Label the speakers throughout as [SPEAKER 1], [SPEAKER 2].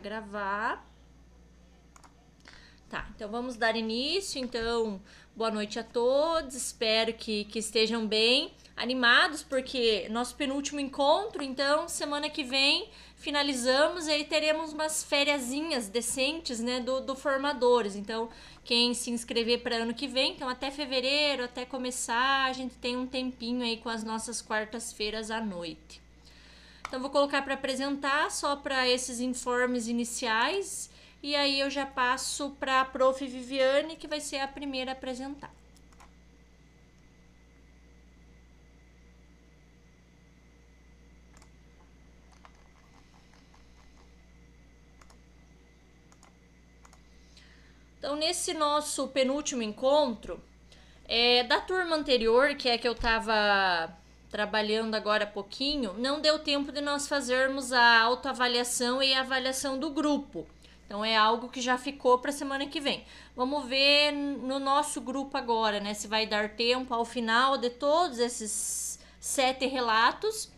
[SPEAKER 1] Gravar. Tá, então vamos dar início. Então, boa noite a todos. Espero que estejam bem animados, porque nosso penúltimo encontro, então, semana que vem finalizamos e aí teremos umas fériasinhas decentes, né, do formadores. Então, quem se inscrever para ano que vem, então até fevereiro, até começar, a gente tem um tempinho aí com as nossas quartas-feiras à noite. Então, vou colocar para apresentar só para esses informes iniciais. E aí eu já passo para a Prof. Viviane, que vai ser a primeira a apresentar. Então, nesse nosso penúltimo encontro, da turma anterior, que é que eu estava trabalhando agora há pouquinho, não deu tempo de nós fazermos a autoavaliação e a avaliação do grupo. Então é algo que já ficou para a semana que vem. Vamos ver no nosso grupo agora, né? Se vai dar tempo ao final de todos esses 7 relatos,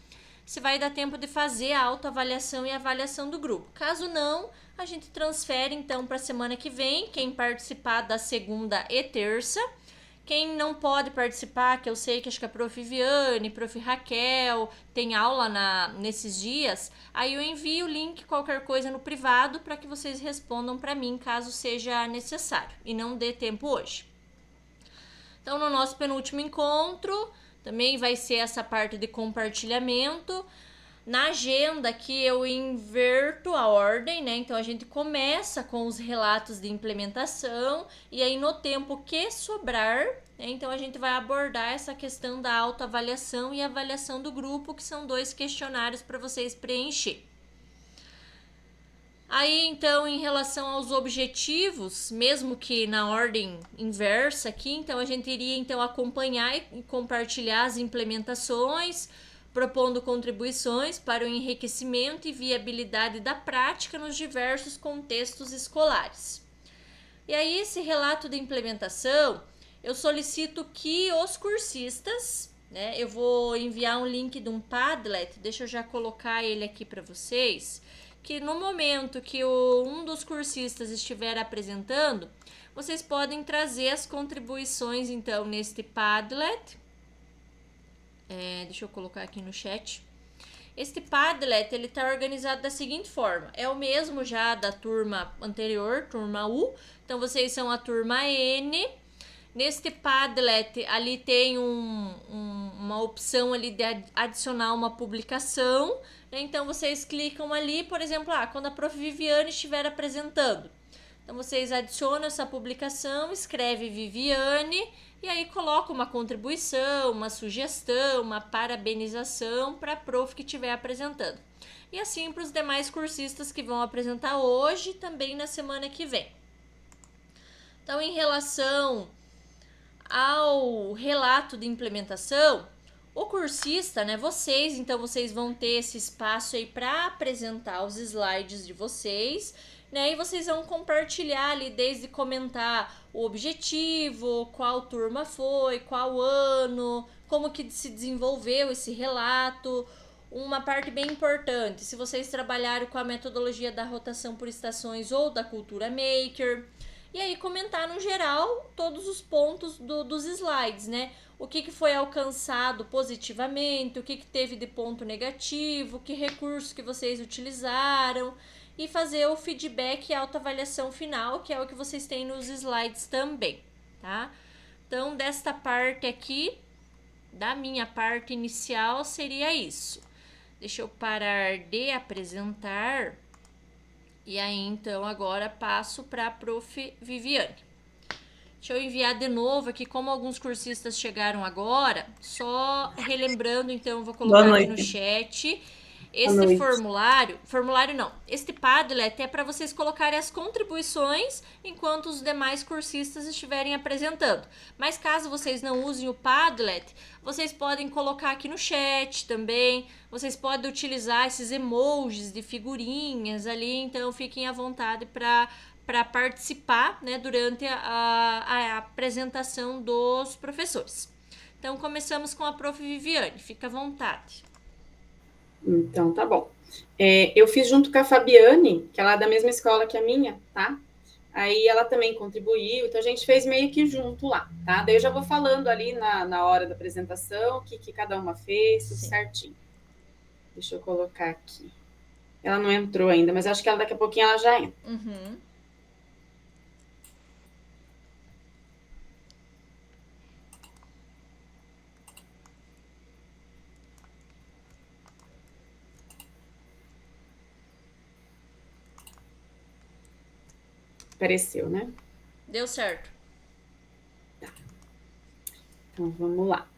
[SPEAKER 1] se vai dar tempo de fazer a autoavaliação e a avaliação do grupo. Caso não, a gente transfere então para a semana que vem, quem participar da segunda e terça. Quem não pode participar, que eu sei que acho que a Prof. Viviane, Prof. Raquel tem aula nesses dias, aí eu envio o link, qualquer coisa no privado, para que vocês respondam para mim, caso seja necessário, e não dê tempo hoje. Então, no nosso penúltimo encontro, também vai ser essa parte de compartilhamento. Na agenda aqui eu inverto a ordem, né? Então a gente começa com os relatos de implementação e aí no tempo que sobrar, né? Então a gente vai abordar essa questão da autoavaliação e avaliação do grupo, que são 2 questionários para vocês preencher. Aí, então, em relação aos objetivos, mesmo que na ordem inversa aqui, então a gente iria então acompanhar e compartilhar as implementações, propondo contribuições para o enriquecimento e viabilidade da prática nos diversos contextos escolares. E aí, esse relato de implementação, eu solicito que os cursistas, né, eu vou enviar um link de um Padlet, deixa eu já colocar ele aqui para vocês, que no momento que um dos cursistas estiver apresentando, vocês podem trazer as contribuições, então, neste Padlet. Deixa eu colocar aqui no chat. Este Padlet, ele está organizado da seguinte forma. É o mesmo já da turma anterior, turma U. Então, vocês são a turma N. Neste Padlet, ali tem uma opção ali de adicionar uma publicação. Né? Então, vocês clicam ali, por exemplo, quando a Prof. Viviane estiver apresentando. Então, vocês adicionam essa publicação, escreve Viviane e aí coloca uma contribuição, uma sugestão, uma parabenização para a prof que estiver apresentando. E assim para os demais cursistas que vão apresentar hoje e também na semana que vem. Então, em relação ao relato de implementação, o cursista, né, então vocês vão ter esse espaço aí para apresentar os slides de vocês, né, e vocês vão compartilhar ali, desde comentar o objetivo, qual turma foi, qual ano, como que se desenvolveu esse relato. Uma parte bem importante, se vocês trabalharam com a metodologia da rotação por estações ou da cultura maker. E aí comentar no geral todos os pontos dos slides, né? O que foi alcançado positivamente, o que teve de ponto negativo, que recursos que vocês utilizaram e fazer o feedback e autoavaliação final, que é o que vocês têm nos slides também, tá? Então, desta parte aqui, da minha parte inicial, seria isso. Deixa eu parar de apresentar. E aí, então, agora passo para a Prof. Viviane. Deixa eu enviar de novo aqui, como alguns cursistas chegaram agora, só relembrando, então, vou colocar aqui no chat. Este formulário não, este Padlet é para vocês colocarem as contribuições enquanto os demais cursistas estiverem apresentando. Mas caso vocês não usem o Padlet, vocês podem colocar aqui no chat também, vocês podem utilizar esses emojis de figurinhas ali, então fiquem à vontade para participar, né, durante a apresentação dos professores. Então, começamos com a Prof. Viviane, fica à vontade.
[SPEAKER 2] Então, tá bom. Eu fiz junto com a Fabiane, que ela é da mesma escola que a minha, tá? Aí ela também contribuiu, então a gente fez meio que junto lá, tá? Daí eu já vou falando ali na hora da apresentação o que cada uma fez, tudo
[SPEAKER 1] Sim.
[SPEAKER 2] certinho. Deixa eu colocar aqui. Ela não entrou ainda, mas acho que daqui a pouquinho ela já entra.
[SPEAKER 1] Uhum.
[SPEAKER 2] Apareceu, né?
[SPEAKER 1] Deu certo.
[SPEAKER 2] Então vamos lá.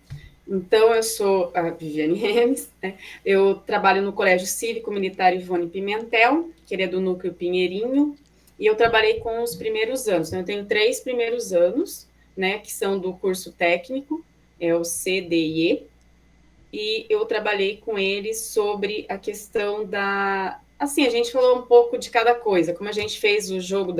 [SPEAKER 2] Então, eu sou a Viviane Remes, né? Eu trabalho no Colégio Cívico Militar Ivone Pimentel, que ele é do Núcleo Pinheirinho, e eu trabalhei com os primeiros anos. Então, eu tenho 3 primeiros anos, né, que são do curso técnico, é o CDIE, e eu trabalhei com eles sobre a questão da... Assim, a gente falou um pouco de cada coisa, como a gente fez o jogo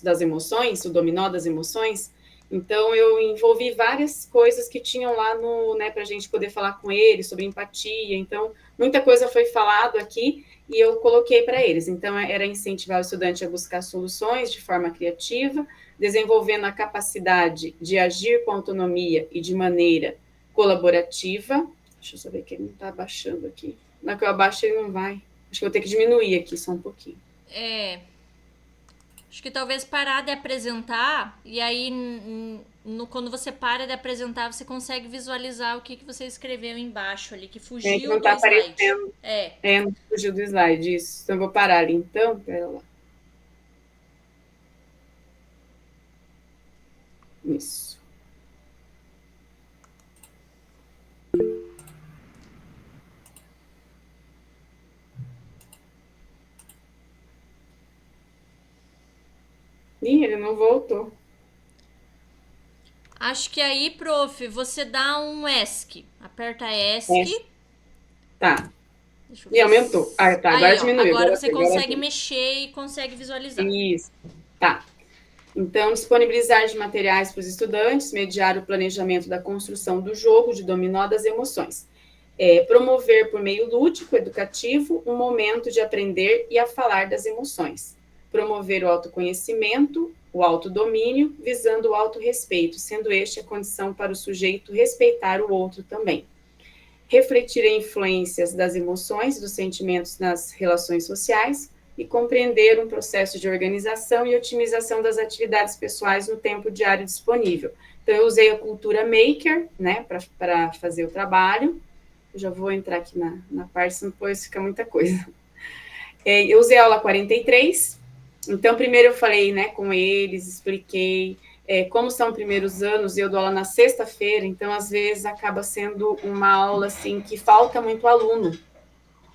[SPEAKER 2] das emoções, o dominó das emoções, então eu envolvi várias coisas que tinham lá no, né, para a gente poder falar com eles sobre empatia. Então, muita coisa foi falado aqui e eu coloquei para eles. Então, era incentivar o estudante a buscar soluções de forma criativa, desenvolvendo a capacidade de agir com autonomia e de maneira colaborativa. Deixa eu saber que ele não está abaixando aqui. Na que eu abaixo, ele não vai. Acho que eu vou ter que diminuir aqui só um pouquinho.
[SPEAKER 1] Acho que talvez parar de apresentar e aí quando você para de apresentar você consegue visualizar o que você escreveu embaixo ali, que
[SPEAKER 2] Que
[SPEAKER 1] fugiu
[SPEAKER 2] não
[SPEAKER 1] do
[SPEAKER 2] está
[SPEAKER 1] slide.
[SPEAKER 2] aparecendo. Não fugiu do slide, isso. Então, eu vou parar ali, então. Pera lá. Isso. Ih, ele não voltou.
[SPEAKER 1] Acho que aí, prof, você dá um ESC. Aperta ESC.
[SPEAKER 2] Tá.
[SPEAKER 1] Deixa eu
[SPEAKER 2] E
[SPEAKER 1] ver.
[SPEAKER 2] aumentou. Ah, tá. Agora
[SPEAKER 1] Aí, ó.
[SPEAKER 2] diminuiu.
[SPEAKER 1] Agora
[SPEAKER 2] Agora
[SPEAKER 1] você
[SPEAKER 2] foi. Agora
[SPEAKER 1] consegue
[SPEAKER 2] foi.
[SPEAKER 1] mexer e consegue visualizar.
[SPEAKER 2] Isso. Tá. Então, disponibilizar de materiais para os estudantes, mediar o planejamento da construção do jogo de dominó das emoções. Promover por meio lúdico, educativo, um momento de aprender e a falar das emoções. Promover o autoconhecimento, o autodomínio, visando o autorrespeito, sendo este a condição para o sujeito respeitar o outro também. Refletir as influências das emoções e dos sentimentos nas relações sociais e compreender um processo de organização e otimização das atividades pessoais no tempo diário disponível. Então, eu usei a cultura maker, né, para fazer o trabalho. Eu já vou entrar aqui na parte, senão depois fica muita coisa. Eu usei a aula 43, então primeiro eu falei, né, com eles, expliquei como são primeiros anos, eu dou aula na sexta-feira, então às vezes acaba sendo uma aula assim que falta muito aluno,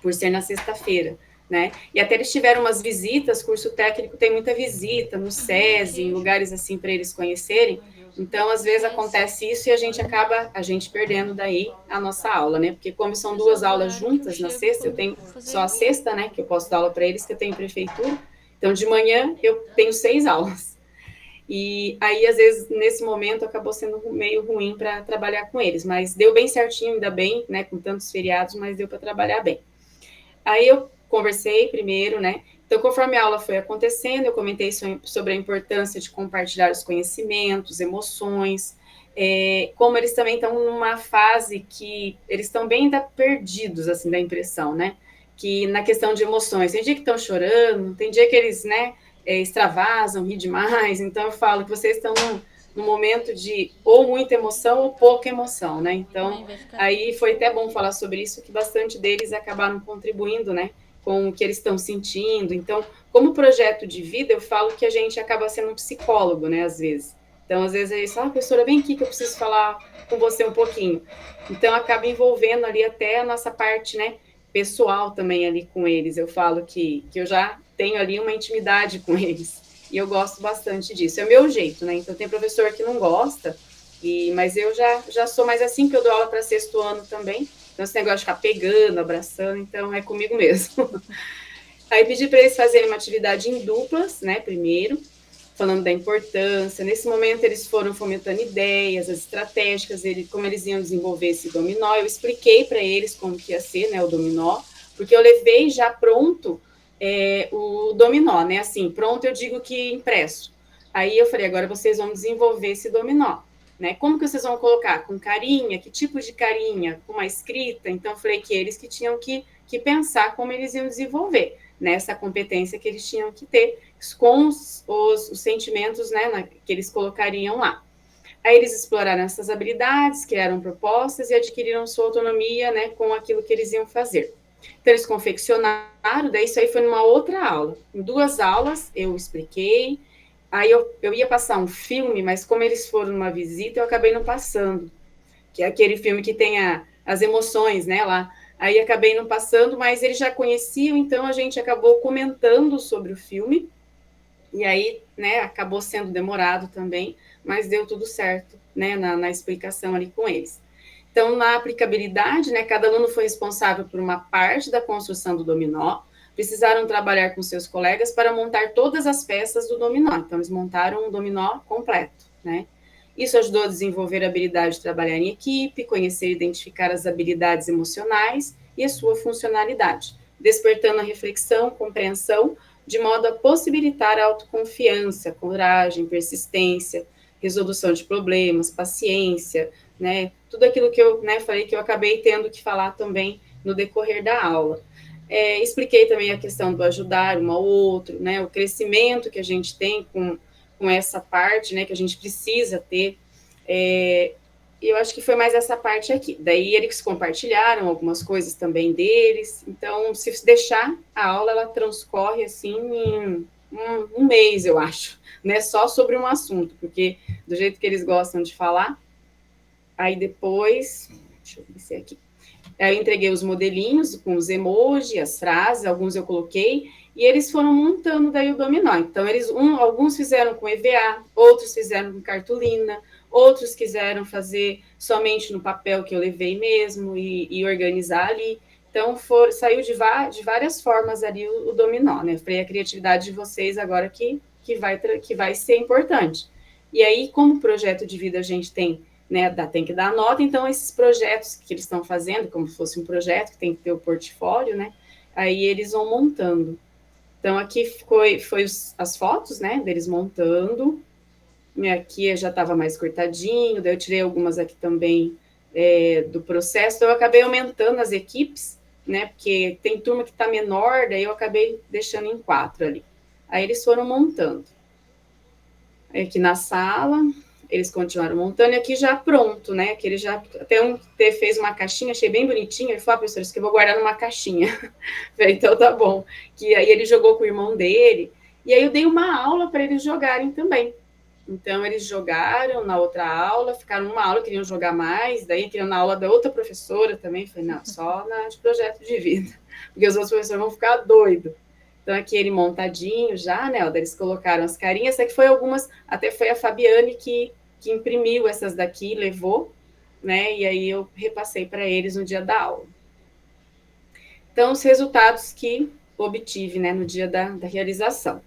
[SPEAKER 2] por ser na sexta-feira, né? E até eles tiveram umas visitas, curso técnico tem muita visita no SESI, em lugares assim para eles conhecerem. Então, às vezes acontece isso e a gente perdendo daí a nossa aula, né? Porque como são 2 aulas juntas na sexta, eu tenho só a sexta, né, que eu posso dar aula para eles, que eu tenho em prefeitura. Então, de manhã eu tenho 6 aulas. E aí, às vezes, nesse momento, acabou sendo meio ruim para trabalhar com eles, mas deu bem certinho, ainda bem, né, com tantos feriados, mas deu para trabalhar bem. Aí eu conversei primeiro, né? Então, conforme a aula foi acontecendo, eu comentei sobre a importância de compartilhar os conhecimentos, emoções, como eles também estão numa fase que eles estão bem ainda perdidos, assim, da impressão, né? Que na questão de emoções, tem dia que estão chorando, tem dia que eles, né, extravasam, ri demais. Então, eu falo que vocês estão num momento de ou muita emoção ou pouca emoção, né? Então, aí foi até bom falar sobre isso, que bastante deles acabaram contribuindo, né, com o que eles estão sentindo. Então, como projeto de vida, eu falo que a gente acaba sendo um psicólogo, né, às vezes. Então, às vezes, eles falam, professora, vem aqui que eu preciso falar com você um pouquinho. Então, acaba envolvendo ali até a nossa parte, né, pessoal também ali com eles. Eu falo que eu já tenho ali uma intimidade com eles. E eu gosto bastante disso. É o meu jeito, né? Então, tem professor que não gosta, mas eu já sou mais assim, que eu dou aula para sexto ano também. Então, esse negócio de ficar pegando, abraçando, então é comigo mesmo. Aí pedi para eles fazerem uma atividade em duplas, né, primeiro, falando da importância. Nesse momento, eles foram fomentando ideias, as estratégicas, como eles iam desenvolver esse dominó. Eu expliquei para eles como que ia ser, né, o dominó, porque eu levei já pronto o dominó, né? Assim, pronto, eu digo que impresso. Aí eu falei, agora vocês vão desenvolver esse dominó, né? Como que vocês vão colocar? Com carinha? Que tipo de carinha? Com uma escrita? Então, eu falei que eles que tinham que pensar como eles iam desenvolver, né? Essa competência que eles tinham que ter com os sentimentos, né, que eles colocariam lá. Aí eles exploraram essas habilidades, criaram propostas e adquiriram sua autonomia, né, com aquilo que eles iam fazer. Então, eles confeccionaram, daí isso aí foi numa outra aula. Em 2 aulas, eu expliquei, aí eu ia passar um filme, mas como eles foram numa visita, eu acabei não passando, que é aquele filme que tem as emoções, né, lá. Aí acabei não passando, mas eles já conheciam, então a gente acabou comentando sobre o filme, e aí, né, acabou sendo demorado também, mas deu tudo certo, né, na explicação ali com eles. Então, na aplicabilidade, né, cada aluno foi responsável por uma parte da construção do dominó, precisaram trabalhar com seus colegas para montar todas as peças do dominó. Então, eles montaram um dominó completo, né? Isso ajudou a desenvolver a habilidade de trabalhar em equipe, conhecer e identificar as habilidades emocionais e a sua funcionalidade, despertando a reflexão, compreensão, de modo a possibilitar a autoconfiança, coragem, persistência, resolução de problemas, paciência, né? Tudo aquilo que eu, né, falei que eu acabei tendo que falar também no decorrer da aula. Expliquei também a questão do ajudar um ao outro, né? O crescimento que a gente tem com essa parte, né? Que a gente precisa ter. Eu acho que foi mais essa parte aqui. Daí eles compartilharam algumas coisas também deles. Então, se deixar, a aula ela transcorre assim em um mês, eu acho, né? Só sobre um assunto, porque do jeito que eles gostam de falar. Aí depois, deixa eu descer aqui. Aí eu entreguei os modelinhos com os emojis, as frases, alguns eu coloquei, e eles foram montando daí o dominó. Então, alguns fizeram com EVA, outros fizeram com cartolina, outros quiseram fazer somente no papel que eu levei mesmo e organizar ali. Então, saiu de várias formas ali o dominó, né? Falei, a criatividade de vocês agora que vai ser importante. E aí, como projeto de vida a gente tem, né, tem que dar nota, então esses projetos que eles estão fazendo, como se fosse um projeto que tem que ter o portfólio, né? Aí eles vão montando. Então, aqui foi as fotos, né, deles montando. E aqui já estava mais cortadinho, daí eu tirei algumas aqui também do processo. Então, eu acabei aumentando as equipes, né, porque tem turma que está menor, daí eu acabei deixando em 4 ali. Aí eles foram montando. Aqui na sala, eles continuaram montando, e aqui já pronto, né, que ele já, até fez uma caixinha, achei bem bonitinho, ele falou, professor, isso que eu vou guardar numa caixinha. Falei, então tá bom. Que aí ele jogou com o irmão dele, e aí eu dei uma aula para eles jogarem também. Então, eles jogaram na outra aula, ficaram uma aula, queriam jogar mais, daí queriam na aula da outra professora também, falei, não, só na de projeto de vida, porque os outros professores vão ficar doidos. Então, aqui ele montadinho já, né, eles colocaram as carinhas, até que foi algumas, até foi a Fabiane que imprimiu essas daqui, levou, né, e aí eu repassei para eles no dia da aula. Então, os resultados que obtive, né, no dia da realização.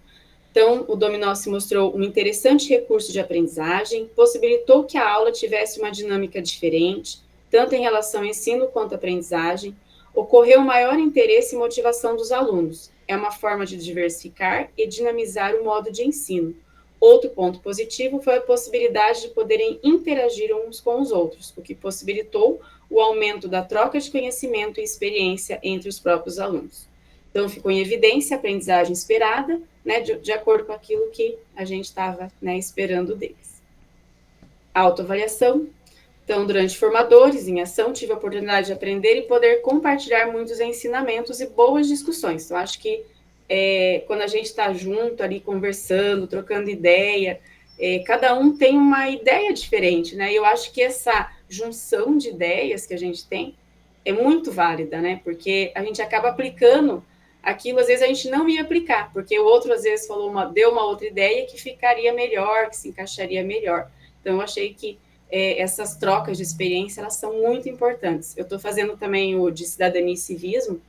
[SPEAKER 2] Então, o dominó se mostrou um interessante recurso de aprendizagem, possibilitou que a aula tivesse uma dinâmica diferente, tanto em relação ao ensino quanto à aprendizagem, ocorreu maior interesse e motivação dos alunos. É uma forma de diversificar e dinamizar o modo de ensino. Outro ponto positivo foi a possibilidade de poderem interagir uns com os outros, o que possibilitou o aumento da troca de conhecimento e experiência entre os próprios alunos. Então, ficou em evidência a aprendizagem esperada, né, de acordo com aquilo que a gente estava, né, esperando deles. Autoavaliação. Então, durante formadores, em ação, tive a oportunidade de aprender e poder compartilhar muitos ensinamentos e boas discussões. Então, acho que quando a gente está junto ali, conversando, trocando ideia, cada um tem uma ideia diferente, né? E eu acho que essa junção de ideias que a gente tem é muito válida, né? Porque a gente acaba aplicando aquilo, às vezes a gente não ia aplicar, porque o outro, às vezes, deu uma outra ideia que ficaria melhor, que se encaixaria melhor. Então, eu achei que essas trocas de experiência, elas são muito importantes. Eu estou fazendo também o de cidadania e civismo,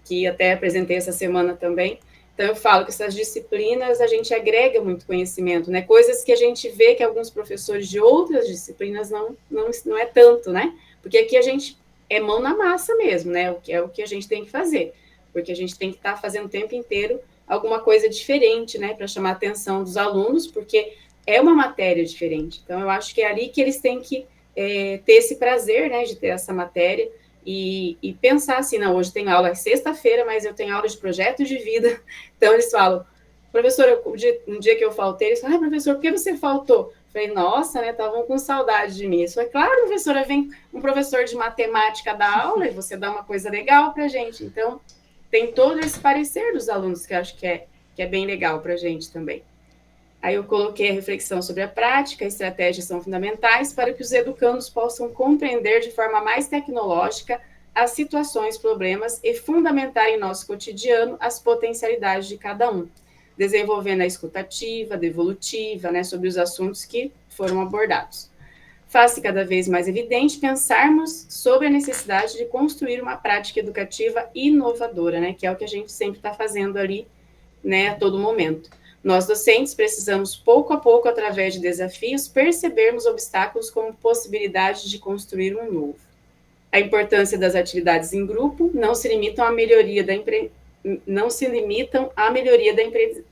[SPEAKER 2] que até apresentei essa semana também. Então, eu falo que essas disciplinas, a gente agrega muito conhecimento, né? Coisas que a gente vê que alguns professores de outras disciplinas não é tanto, né? Porque aqui a gente é mão na massa mesmo, né? O que é o que a gente tem que fazer, porque a gente tem que estar fazendo o tempo inteiro alguma coisa diferente, né, para chamar a atenção dos alunos, porque é uma matéria diferente. Então, eu acho que é ali que eles têm que ter esse prazer, né, de ter essa matéria e pensar assim, não, hoje tem aula, é sexta-feira, mas eu tenho aula de projeto de vida. Então, eles falam, professor, um dia que eu faltei, eles falam, professor, por que você faltou? Falei, nossa, né, estavam com saudade de mim. Eu falei, claro, professora, vem um professor de matemática dar aula e você dá uma coisa legal para a gente. Então, tem todo esse parecer dos alunos que eu acho que é bem legal para a gente também. Aí eu coloquei a reflexão sobre a prática, a estratégias são fundamentais para que os educandos possam compreender de forma mais tecnológica as situações, problemas e fundamentar em nosso cotidiano as potencialidades de cada um, desenvolvendo a escutativa, a devolutiva, né, sobre os assuntos que foram abordados. Faz-se cada vez mais evidente pensarmos sobre a necessidade de construir uma prática educativa inovadora, né, que é o que a gente sempre está fazendo ali, né, a todo momento. Nós, docentes, precisamos, pouco a pouco, através de desafios, percebermos obstáculos como possibilidade de construir um novo. A importância das atividades em grupo não se limitam à melhoria da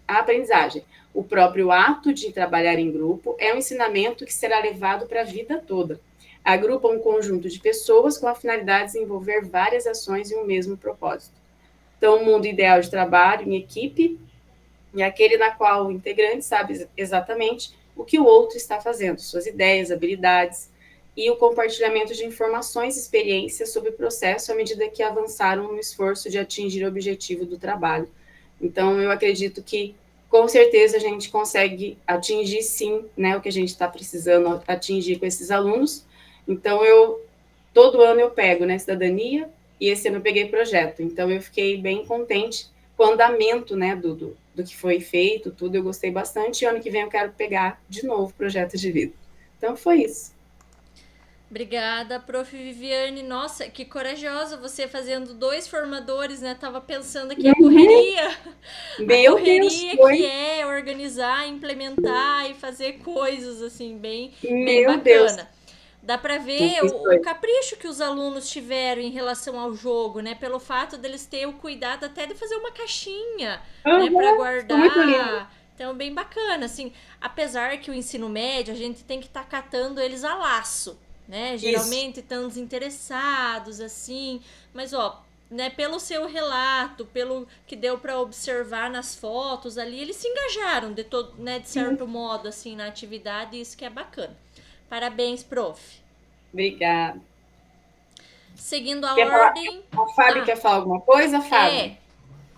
[SPEAKER 2] aprendizagem. O próprio ato de trabalhar em grupo é um ensinamento que será levado para a vida toda. Agrupa um conjunto de pessoas com a finalidade de desenvolver várias ações em um mesmo propósito. Então, o mundo ideal de trabalho em equipe é aquele na qual o integrante sabe exatamente o que o outro está fazendo, suas ideias, habilidades, e o compartilhamento de informações e experiências sobre o processo à medida que avançaram no esforço de atingir o objetivo do trabalho. Então, eu acredito que, com certeza, a gente consegue atingir, sim, né, o que a gente está precisando atingir com esses alunos. Então, todo ano eu pego, né, cidadania, e esse ano eu peguei projeto. Então, eu fiquei bem contente com o andamento, né, do que foi feito, tudo, eu gostei bastante, e ano que vem eu quero pegar de novo projeto de vida. Então, foi isso.
[SPEAKER 1] Obrigada, Prof. Viviane. Nossa, que corajosa você fazendo 2 formadores, né? Tava pensando aqui a
[SPEAKER 2] Meu Deus,
[SPEAKER 1] correria que
[SPEAKER 2] foi.
[SPEAKER 1] é organizar, implementar e fazer coisas assim bem
[SPEAKER 2] Meu Deus.
[SPEAKER 1] bacana. Dá para ver
[SPEAKER 2] Isso
[SPEAKER 1] o
[SPEAKER 2] foi.
[SPEAKER 1] capricho que os alunos tiveram em relação ao jogo, né? Pelo fato deles terem o cuidado até de fazer uma caixinha, né, para
[SPEAKER 2] Ficou muito lindo.
[SPEAKER 1] guardar. Então, bem bacana, assim, apesar que o ensino médio, a gente tem que estar catando eles a laço, né?
[SPEAKER 2] Isso.
[SPEAKER 1] Geralmente estão desinteressados, assim, mas ó, né, pelo seu relato, pelo que deu para observar nas fotos ali, eles se engajaram né, de certo modo, assim, na atividade, e isso que é bacana. Parabéns, prof.
[SPEAKER 2] Obrigada.
[SPEAKER 1] Seguindo a
[SPEAKER 2] Quer falar?
[SPEAKER 1] ordem.
[SPEAKER 2] A Fábio
[SPEAKER 1] Ah,
[SPEAKER 2] quer falar alguma coisa, Fábio?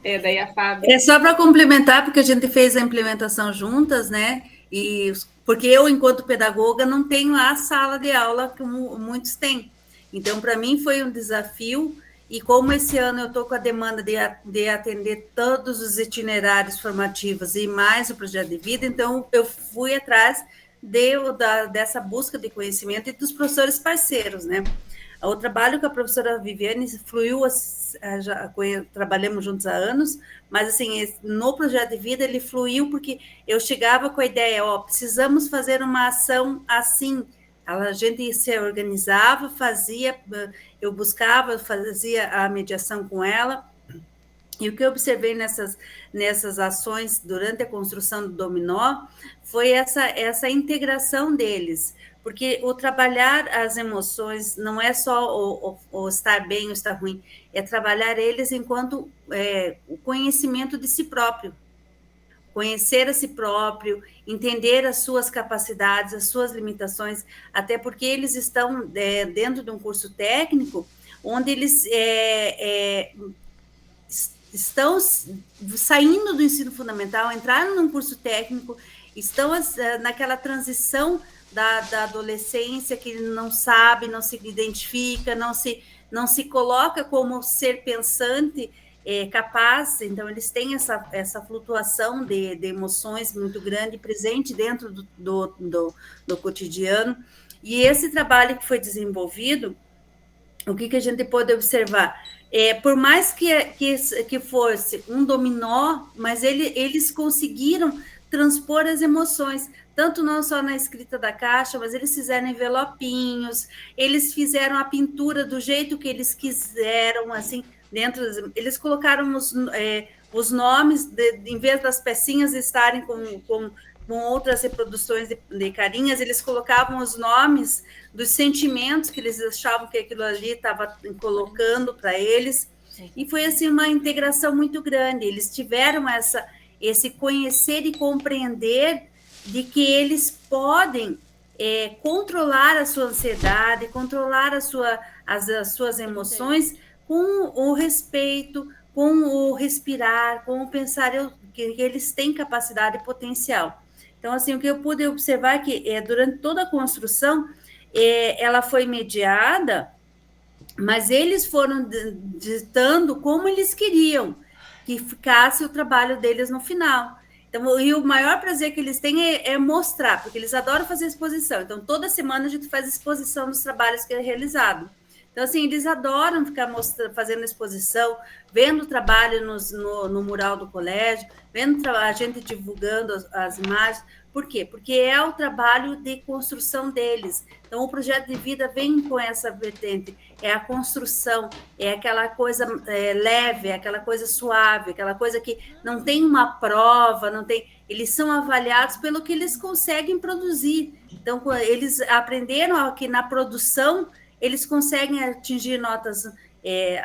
[SPEAKER 1] é.
[SPEAKER 2] Daí a Fábio.
[SPEAKER 3] É só para complementar, porque a gente fez a implementação juntas, né? E porque eu, enquanto pedagoga, não tenho a sala de aula como muitos têm. Então, para mim foi um desafio. E como esse ano eu estou com a demanda de atender todos os itinerários formativos e mais o projeto de vida, então eu fui atrás dessa busca de conhecimento e dos professores parceiros, né? O trabalho com a professora Viviane fluiu, já trabalhamos juntos há anos, mas assim, no projeto de vida ele fluiu porque eu chegava com a ideia, precisamos fazer uma ação assim, a gente se organizava, fazia, eu buscava, fazia a mediação com ela, e o que eu observei nessas ações durante a construção do dominó foi essa integração deles, porque o trabalhar as emoções não é só o estar bem ou estar ruim, é trabalhar eles enquanto o conhecimento de si próprio, conhecer a si próprio, entender as suas capacidades, as suas limitações, até porque eles estão dentro de um curso técnico, onde eles estão saindo do ensino fundamental, entraram num curso técnico, estão naquela transição da adolescência, que não sabe, não se identifica, não se coloca como ser pensante capaz, então eles têm essa flutuação de emoções muito grande, presente dentro do cotidiano, e esse trabalho que foi desenvolvido, o que a gente pode observar? por mais que fosse um dominó, mas eles conseguiram transpor as emoções, tanto não só na escrita da caixa, mas eles fizeram envelopinhos, eles fizeram a pintura do jeito que eles quiseram, assim, eles colocaram os nomes, em vez das pecinhas estarem com outras reproduções de carinhas, eles colocavam os nomes dos sentimentos que eles achavam que aquilo ali estava colocando para eles, e foi assim uma integração muito grande. Eles tiveram esse conhecer e compreender de que eles podem controlar a sua ansiedade, controlar as suas emoções com o respeito, com o respirar, com o pensar que eles têm capacidade e potencial. Então, assim, o que eu pude observar é que durante toda a construção, ela foi mediada, mas eles foram ditando como eles queriam que ficasse o trabalho deles no final. Então, e o maior prazer que eles têm é mostrar, porque eles adoram fazer exposição. Então, toda semana a gente faz exposição dos trabalhos que é realizado. Então, assim, eles adoram ficar fazendo exposição, vendo o trabalho no mural do colégio, vendo a gente divulgando as imagens. Por quê? Porque é o trabalho de construção deles. Então, o projeto de vida vem com essa vertente. É a construção, é aquela coisa leve, é aquela coisa suave, aquela coisa que não tem uma prova, não tem. Eles são avaliados pelo que eles conseguem produzir. Então, eles aprenderam que na produção eles conseguem atingir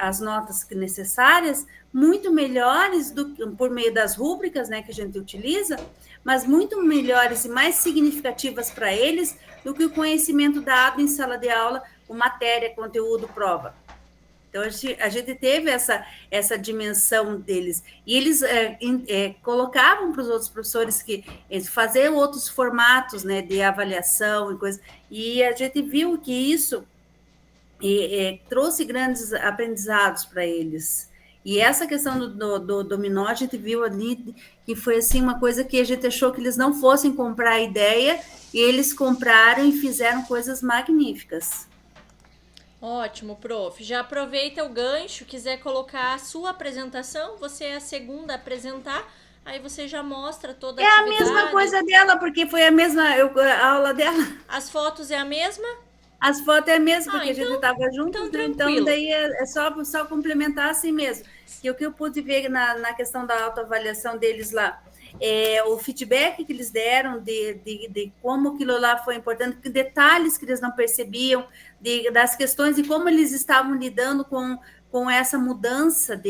[SPEAKER 3] as notas necessárias muito melhores por meio das rúbricas, né, que a gente utiliza, mas muito melhores e mais significativas para eles do que o conhecimento dado em sala de aula, com matéria, conteúdo, prova. Então, a gente teve essa dimensão deles. E eles colocavam para os outros professores que fazer outros formatos, né, de avaliação e coisa. E a gente viu que isso trouxe grandes aprendizados para eles. E essa questão do dominó, a gente viu ali que foi assim, uma coisa que a gente achou que eles não fossem comprar a ideia, e eles compraram e fizeram coisas magníficas.
[SPEAKER 1] Ótimo, prof. Já aproveita o gancho, quiser colocar a sua apresentação, você é a segunda a apresentar, aí você já mostra toda a atividade.
[SPEAKER 3] É a mesma coisa dela, porque foi a mesma a aula dela.
[SPEAKER 1] As fotos é a mesma?
[SPEAKER 3] As fotos é a mesma, porque
[SPEAKER 1] então,
[SPEAKER 3] a gente estava juntos, então daí é só complementar assim mesmo. E o que eu pude ver na questão da autoavaliação deles lá, o feedback que eles deram de como aquilo lá foi importante, que detalhes que eles não percebiam, das questões e como eles estavam lidando com essa mudança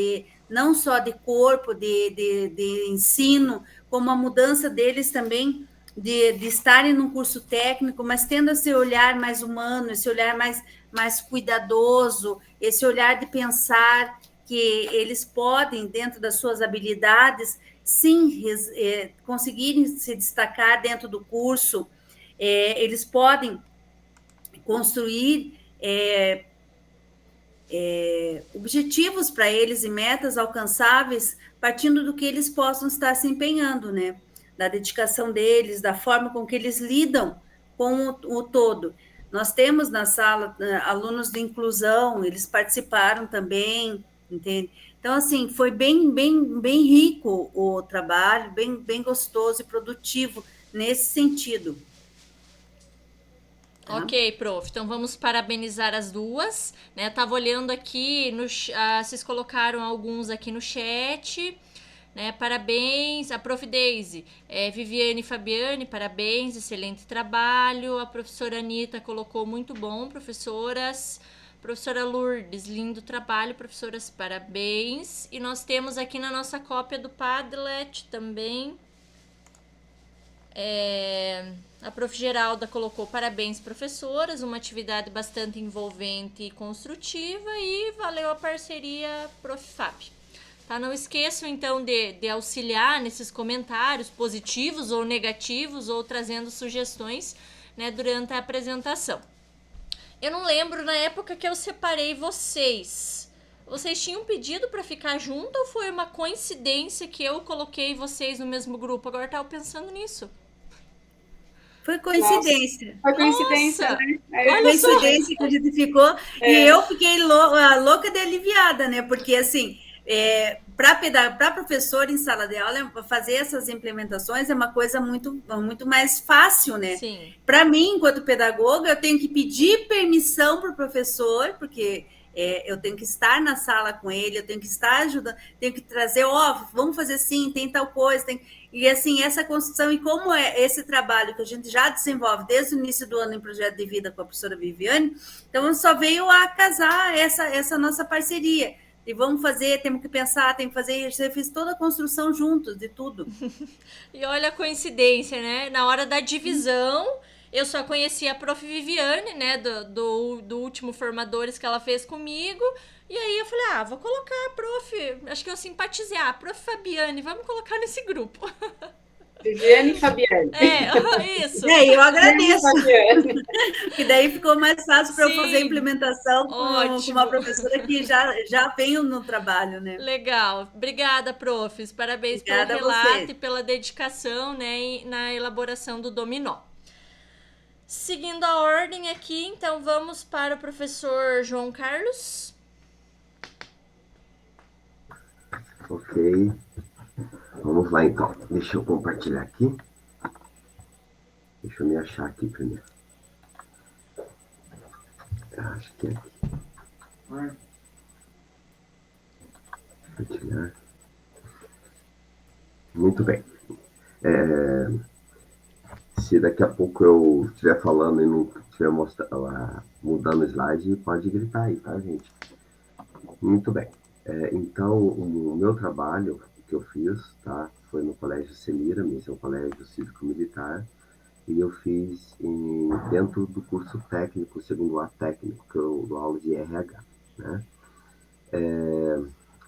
[SPEAKER 3] não só de corpo, de ensino, como a mudança deles também de estarem num curso técnico, mas tendo esse olhar mais humano, esse olhar mais cuidadoso, esse olhar de pensar que eles podem, dentro das suas habilidades, sim, conseguirem se destacar dentro do curso, eles podem construir objetivos para eles e metas alcançáveis, partindo do que eles possam estar se empenhando, né? Da dedicação deles, da forma com que eles lidam com o todo. Nós temos na sala alunos de inclusão, eles participaram também, entende? Então, assim, foi bem rico o trabalho, bem gostoso e produtivo nesse sentido.
[SPEAKER 1] Ok, prof. Então, vamos parabenizar as duas. Né? Eu tava olhando aqui, vocês colocaram alguns aqui no chat. Né, parabéns, a prof. Daisy, Viviane e Fabiane, parabéns, excelente trabalho. A professora Anitta colocou muito bom, professoras. Professora Lourdes, lindo trabalho, professoras, parabéns. E nós temos aqui na nossa cópia do Padlet também. A prof. Geralda colocou parabéns, professoras, uma atividade bastante envolvente e construtiva, e valeu a parceria, prof. Fábio. Tá? Não esqueçam, então, de auxiliar nesses comentários positivos ou negativos, ou trazendo sugestões, né, durante a apresentação. Eu não lembro na época que eu separei vocês. Vocês tinham pedido para ficar junto ou foi uma coincidência que eu coloquei vocês no mesmo grupo? Agora eu tava pensando nisso.
[SPEAKER 3] Foi coincidência.
[SPEAKER 2] Foi coincidência,
[SPEAKER 1] Nossa!
[SPEAKER 2] né?
[SPEAKER 1] Olha só!
[SPEAKER 3] Coincidência que a gente ficou. E eu fiquei louca de aliviada, né? Porque, assim, para professor em sala de aula, fazer essas implementações é uma coisa muito, muito mais fácil, né?
[SPEAKER 1] Sim.
[SPEAKER 3] Para mim, enquanto pedagoga, eu tenho que pedir permissão para o professor, porque eu tenho que estar na sala com ele, eu tenho que estar ajudando, tenho que trazer, vamos fazer assim, tem tal coisa, e assim, essa construção, e como é esse trabalho que a gente já desenvolve desde o início do ano em projeto de vida com a professora Viviane, então só veio a casar essa nossa parceria. E vamos fazer, temos que pensar, tem que fazer, você fez toda a construção juntos, de tudo.
[SPEAKER 1] E olha a coincidência, né? Na hora da divisão, eu só conhecia a Prof. Viviane, né? Do último Formadores que ela fez comigo. E aí eu falei, vou colocar a Prof. Acho que eu simpatizei. Prof. Fabiane, vamos colocar nesse grupo.
[SPEAKER 2] Viviane e Fabiane.
[SPEAKER 1] Isso.
[SPEAKER 3] E aí eu agradeço.
[SPEAKER 2] Fabiane.
[SPEAKER 3] Que daí ficou mais fácil para eu fazer a
[SPEAKER 1] Sim.
[SPEAKER 3] implementação com
[SPEAKER 1] Ótimo.
[SPEAKER 3] uma professora que já veio no trabalho, né?
[SPEAKER 1] Legal. Obrigada, profs. Parabéns
[SPEAKER 3] Obrigada
[SPEAKER 1] pelo
[SPEAKER 3] a
[SPEAKER 1] relato
[SPEAKER 3] você.
[SPEAKER 1] e pela dedicação, né, na elaboração do dominó. Seguindo a ordem aqui, então vamos para o professor João Carlos.
[SPEAKER 4] Ok. Vamos lá, então. Deixa eu compartilhar aqui. Deixa eu me achar aqui primeiro. Acho que é aqui. Compartilhar. Muito bem. Se daqui a pouco eu estiver falando e não estiver mudando o slide, pode gritar aí, tá, gente? Muito bem. Então, o meu trabalho que eu fiz, tá, foi no Colégio Semira, esse é um colégio cívico-militar, e eu fiz dentro do curso técnico, segundo A técnico, que eu dou aula de RH, né?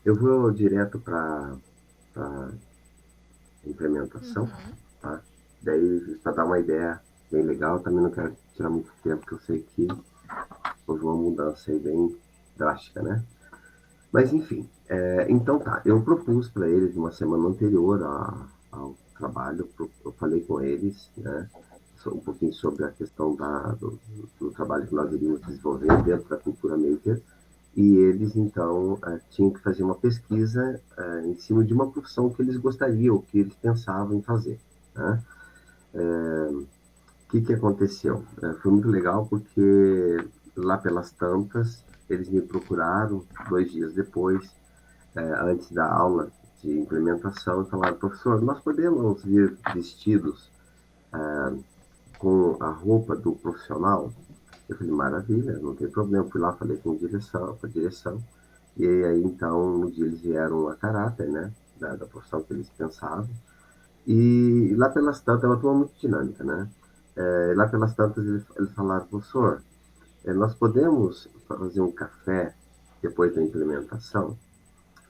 [SPEAKER 4] Eu vou direto para implementação, tá? Daí, para dar uma ideia bem legal, também não quero tirar muito tempo, porque eu sei que houve uma mudança aí bem drástica, né? Mas, enfim, então tá, eu propus para eles, uma semana anterior ao trabalho, eu falei com eles, né, um pouquinho sobre a questão do trabalho que nós iríamos desenvolver dentro da cultura maker, e eles, então, tinham que fazer uma pesquisa em cima de uma profissão que eles gostariam, que eles pensavam em fazer, né? O que aconteceu? Foi muito legal porque lá pelas tantas, eles me procuraram 2 dias depois, antes da aula de implementação, e falaram, professor, nós podemos vir vestidos com a roupa do profissional? Eu falei, maravilha, não tem problema. Fui lá, falei com a direção, e aí, então, no dia eles vieram a caráter, né, da profissão que eles pensavam, e lá pelas tantas, é uma turma muito dinâmica, né? Lá pelas tantas, eles falaram, professor, nós podemos fazer um café depois da implementação?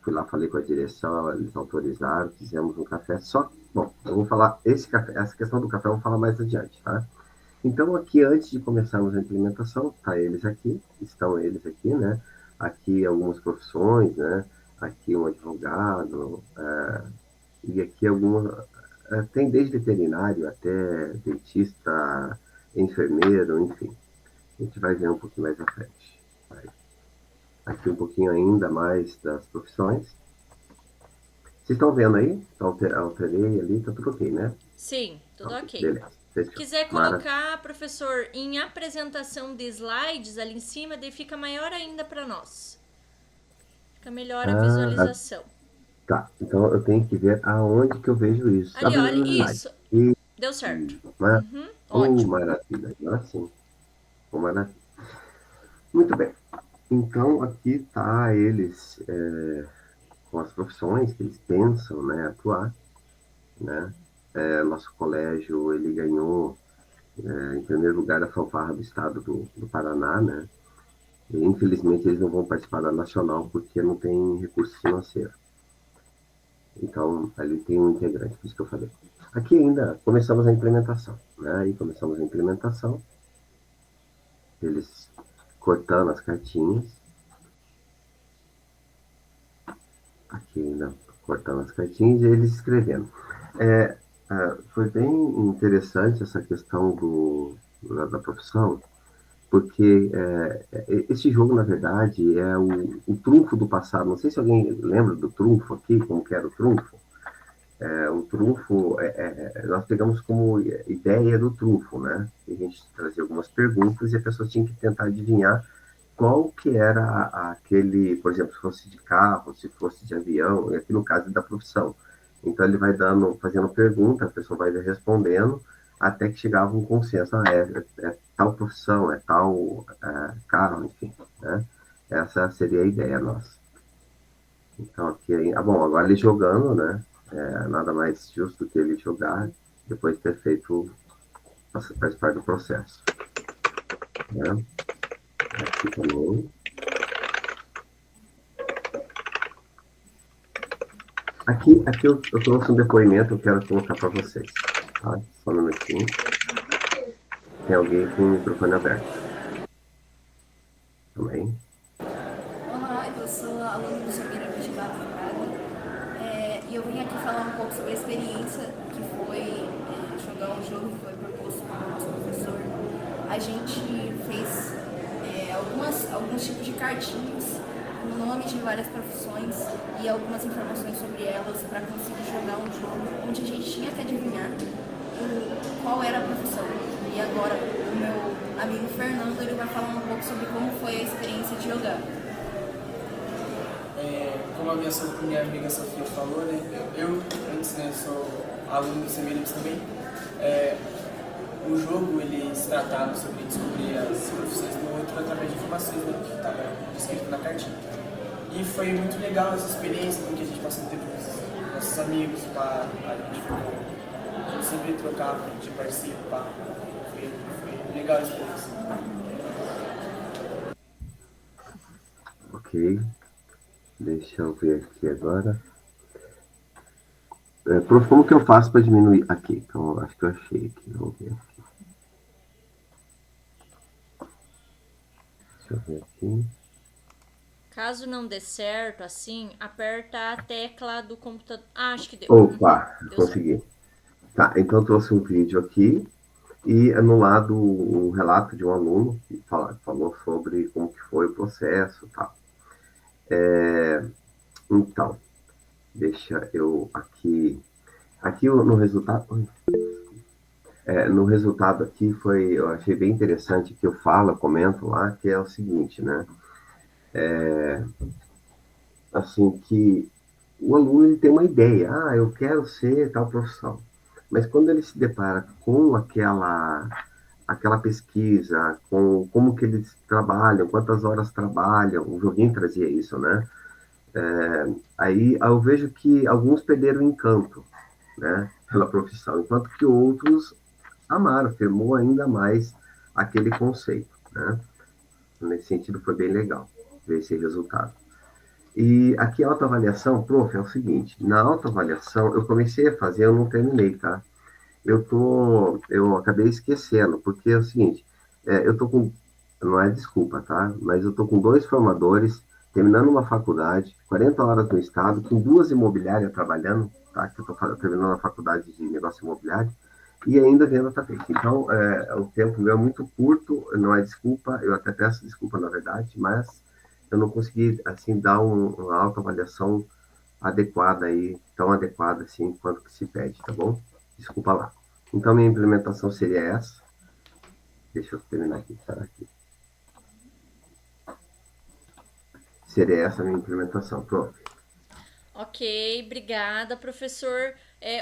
[SPEAKER 4] Fui lá, falei com a direção, eles autorizaram, fizemos um café. Bom, eu vou falar, essa questão do café eu vou falar mais adiante, tá? Então, aqui, antes de começarmos a implementação, estão eles aqui, né? Aqui algumas profissões, né? Aqui um advogado, e aqui tem desde veterinário até dentista, enfermeiro, enfim. A gente vai ver um pouquinho mais à frente. Aqui um pouquinho ainda mais das profissões. Vocês estão vendo aí? Alterei ali, tá tudo ok, né?
[SPEAKER 1] Sim, tudo ok.
[SPEAKER 4] Beleza.
[SPEAKER 1] Se quiser colocar, professor, em apresentação de slides ali em cima, daí fica maior ainda para nós. Fica melhor a visualização.
[SPEAKER 4] Tá, então eu tenho que ver aonde que eu vejo isso.
[SPEAKER 1] Ali, olha, isso. Deu certo.
[SPEAKER 4] Ótimo. Maravilha, agora sim. Maravilha. Muito bem. Então, aqui tá eles com as profissões que eles pensam, né, atuar, né? Nosso colégio, ele ganhou, em primeiro lugar, a fanfarra do estado do Paraná, né? E, infelizmente, eles não vão participar da nacional porque não tem recurso financeiro. Então, ali tem um integrante, por isso que eu falei. Aqui ainda começamos a implementação, né? Aí começamos a implementação, eles cortando as cartinhas. Aqui ainda cortando as cartinhas e eles escrevendo. Foi bem interessante essa questão da profissão, porque esse jogo, na verdade, é o trunfo do passado. Não sei se alguém lembra do trunfo aqui, como que era o trunfo. O trunfo, nós pegamos como ideia do trunfo, né? A gente trazia algumas perguntas e a pessoa tinha que tentar adivinhar qual que era aquele, por exemplo, se fosse de carro, se fosse de avião, e aqui no caso é da profissão. Então ele vai fazendo pergunta, a pessoa vai respondendo, até que chegava um consenso, é tal profissão, é tal carro, enfim, né? Essa seria a ideia nossa. Então aqui, bom, agora ele jogando, né? Nada mais justo que ele jogar, depois de ter feito, faz parte do processo. Né? Aqui também. Aqui eu trouxe um depoimento, eu quero colocar para vocês. Tá? Só um minutinho. Tem alguém com o microfone aberto. Também.
[SPEAKER 5] Olá, eu sou a aluna do Samira Vestibular Braga. E eu vim aqui falar um pouco sobre a experiência que foi jogar um jogo que foi proposto pelo nosso professor. A gente fez alguns tipos de cartinhas com nomes de várias profissões e algumas informações sobre elas para conseguir jogar um jogo onde a gente tinha que adivinhar qual era a profissão. E agora o meu amigo Fernando ele vai falar um pouco sobre como foi a experiência de jogar.
[SPEAKER 6] Como a minha amiga Sofia falou, né, eu antes sou aluno do Semelhantes também. O jogo ele se tratava sobre descobrir as profissões do outro através de informações, né, que estava escrito na cartinha. E foi muito legal essa experiência, porque a gente passou um tempo com os nossos amigos, a gente sempre trocava de parceiro, foi legal a experiência.
[SPEAKER 4] Ok, deixa eu ver aqui agora. Prof, como que eu faço para diminuir? Aqui, então acho que eu achei aqui, vamos ver aqui. Deixa eu ver aqui.
[SPEAKER 1] Caso não dê certo, assim, aperta a tecla do computador. Acho que deu.
[SPEAKER 4] Opa,
[SPEAKER 1] Deu
[SPEAKER 4] consegui.
[SPEAKER 1] certo.
[SPEAKER 4] Tá, então eu trouxe um vídeo aqui e no lado um relato de um aluno que falou sobre como que foi o processo e tal. Então, deixa eu aqui no resultado. No resultado aqui eu achei bem interessante que eu comento lá, que é o seguinte, né? Assim, que o aluno ele tem uma ideia, eu quero ser tal profissão. Mas quando ele se depara com aquela pesquisa, com como que eles trabalham, quantas horas trabalham, o joguinho trazia isso, né? Aí eu vejo que alguns perderam o encanto, né, pela profissão, enquanto que outros amaram, afirmou ainda mais aquele conceito, né? Nesse sentido foi bem legal ver esse resultado. E aqui a autoavaliação, prof, é o seguinte, na autoavaliação eu comecei a fazer, eu não terminei, tá? Eu acabei esquecendo, porque é o seguinte, eu tô com, não é desculpa, tá? Mas eu tô com 2 formadores, terminando uma faculdade, 40 horas no estado, com 2 imobiliárias trabalhando, tá? Que eu tô terminando a faculdade de negócio imobiliário, e ainda vendo a tapete. Então, o tempo meu é muito curto, não é desculpa, eu até peço desculpa, na verdade, mas eu não consegui, assim, dar uma autoavaliação adequada aí, tão adequada assim, quanto que se pede, tá bom? Desculpa lá. Então, minha implementação seria essa. Deixa eu terminar aqui, tá? Aqui. Seria essa a minha implementação, prof.
[SPEAKER 1] Ok, obrigada, professor.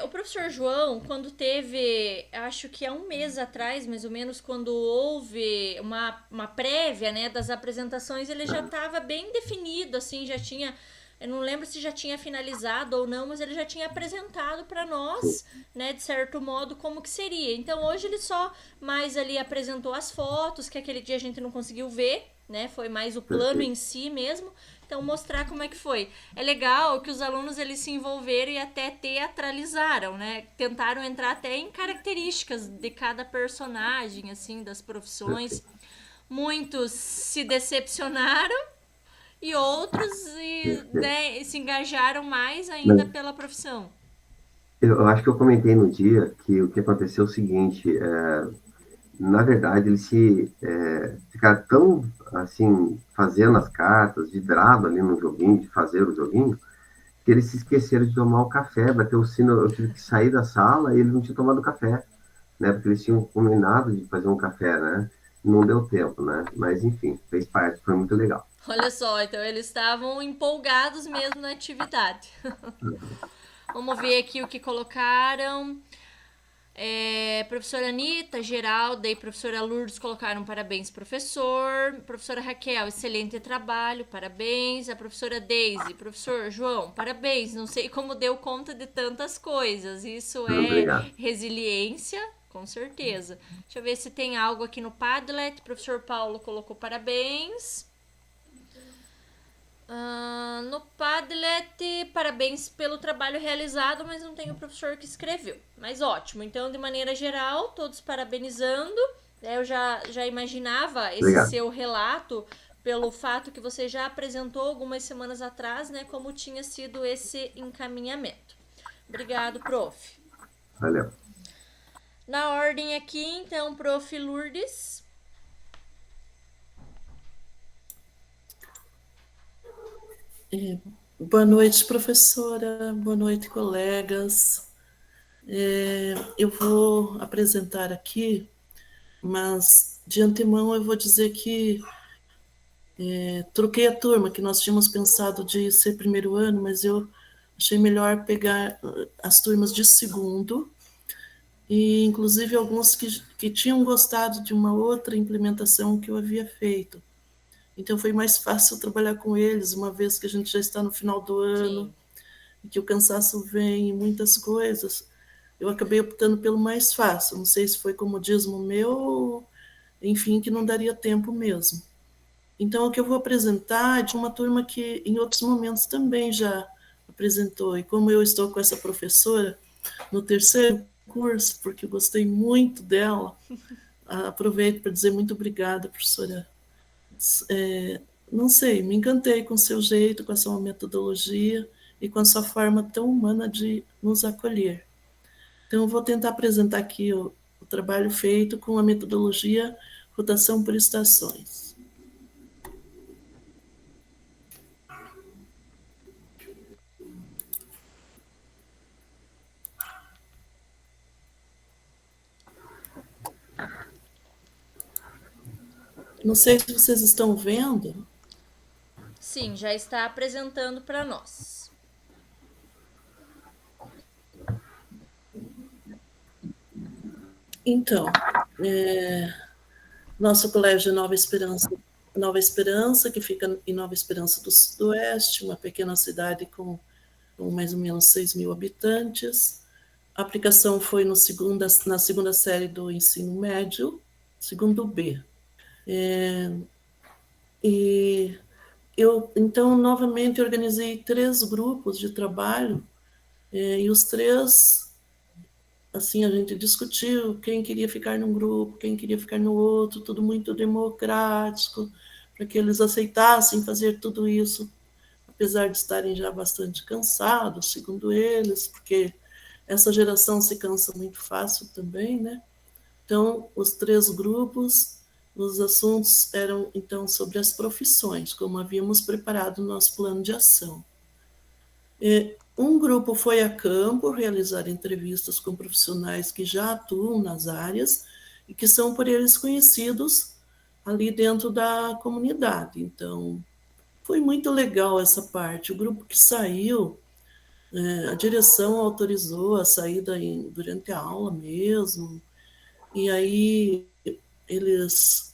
[SPEAKER 1] O professor João, quando teve, acho que há um mês atrás, mais ou menos, quando houve uma prévia, né, das apresentações, ele já estava bem definido, assim, já tinha, eu não lembro se já tinha finalizado ou não, mas ele já tinha apresentado para nós, né, de certo modo, como que seria. Então, hoje ele só mais ali apresentou as fotos, que aquele dia a gente não conseguiu ver, né, foi mais o plano em si mesmo. Então, mostrar como é que foi. É legal que os alunos eles se envolveram e até teatralizaram, né? Tentaram entrar até em características de cada personagem, assim, das profissões. Muitos se decepcionaram e outros né, se engajaram mais ainda pela profissão.
[SPEAKER 4] Eu acho que eu comentei no dia que o que aconteceu é o seguinte, na verdade, eles ficaram tão, assim, fazendo as cartas, vidrado ali no joguinho, de fazer o joguinho, que eles se esqueceram de tomar o café, bateu o sino, eu tive que sair da sala e eles não tinham tomado café, né? Porque eles tinham combinado de fazer um café, né? Não deu tempo, né? Mas, enfim, fez parte, foi muito legal.
[SPEAKER 1] Olha só, então eles estavam empolgados mesmo na atividade. Vamos ver aqui o que colocaram. Professora Anitta, Geralda e professora Lourdes colocaram parabéns, professor. Professora Raquel, excelente trabalho, parabéns. A professora Deise, professor João, parabéns. Não sei como deu conta de tantas coisas. Isso é
[SPEAKER 4] Obrigado.
[SPEAKER 1] resiliência, com certeza. Deixa eu ver se tem algo aqui no Padlet. Professor Paulo colocou parabéns. No Padlet, parabéns pelo trabalho realizado, mas não tem o professor que escreveu. Mas ótimo, então de maneira geral, todos parabenizando. Eu já imaginava esse
[SPEAKER 4] Obrigado.
[SPEAKER 1] seu relato pelo fato que você já apresentou algumas semanas atrás, né, como tinha sido esse encaminhamento. Obrigado, prof.
[SPEAKER 4] Valeu.
[SPEAKER 1] Na ordem aqui, então, prof. Lourdes.
[SPEAKER 7] Boa noite, professora. Boa noite, colegas. Eu vou apresentar aqui, mas de antemão eu vou dizer que troquei a turma, que nós tínhamos pensado de ser primeiro ano, mas eu achei melhor pegar as turmas de segundo, e inclusive alguns que tinham gostado de uma outra implementação que eu havia feito. Então foi mais fácil trabalhar com eles, uma vez que a gente já está no final do ano.
[SPEAKER 1] Sim.
[SPEAKER 7] E que o cansaço vem em muitas coisas, eu acabei optando pelo mais fácil. Não sei se foi comodismo meu, enfim, que não daria tempo mesmo. Então, o que eu vou apresentar é de uma turma que em outros momentos também já apresentou. E como eu estou com essa professora no terceiro curso, porque eu gostei muito dela, aproveito para dizer muito obrigada, professora. Não sei, me encantei com o seu jeito, com a sua metodologia e com a sua forma tão humana de nos acolher. Então, eu vou tentar apresentar aqui o trabalho feito com a metodologia rotação por estações. Não sei se vocês estão vendo.
[SPEAKER 1] Sim, já está apresentando para nós.
[SPEAKER 7] Então, nosso colégio Nova Esperança, que fica em Nova Esperança do Sudoeste, uma pequena cidade com mais ou menos 6 mil habitantes. A aplicação foi na segunda série do ensino médio, segundo B. E eu, então, novamente organizei 3 grupos de trabalho, e os 3, assim, a gente discutiu quem queria ficar num grupo, quem queria ficar no outro, tudo muito democrático, para que eles aceitassem fazer tudo isso, apesar de estarem já bastante cansados, segundo eles, porque essa geração se cansa muito fácil também, né? Então, os 3 grupos, os assuntos eram, então, sobre as profissões, como havíamos preparado o nosso plano de ação. Um grupo foi a campo realizar entrevistas com profissionais que já atuam nas áreas e que são por eles conhecidos ali dentro da comunidade. Então, foi muito legal essa parte. O grupo que saiu, a direção autorizou a saída durante a aula mesmo, e aí eles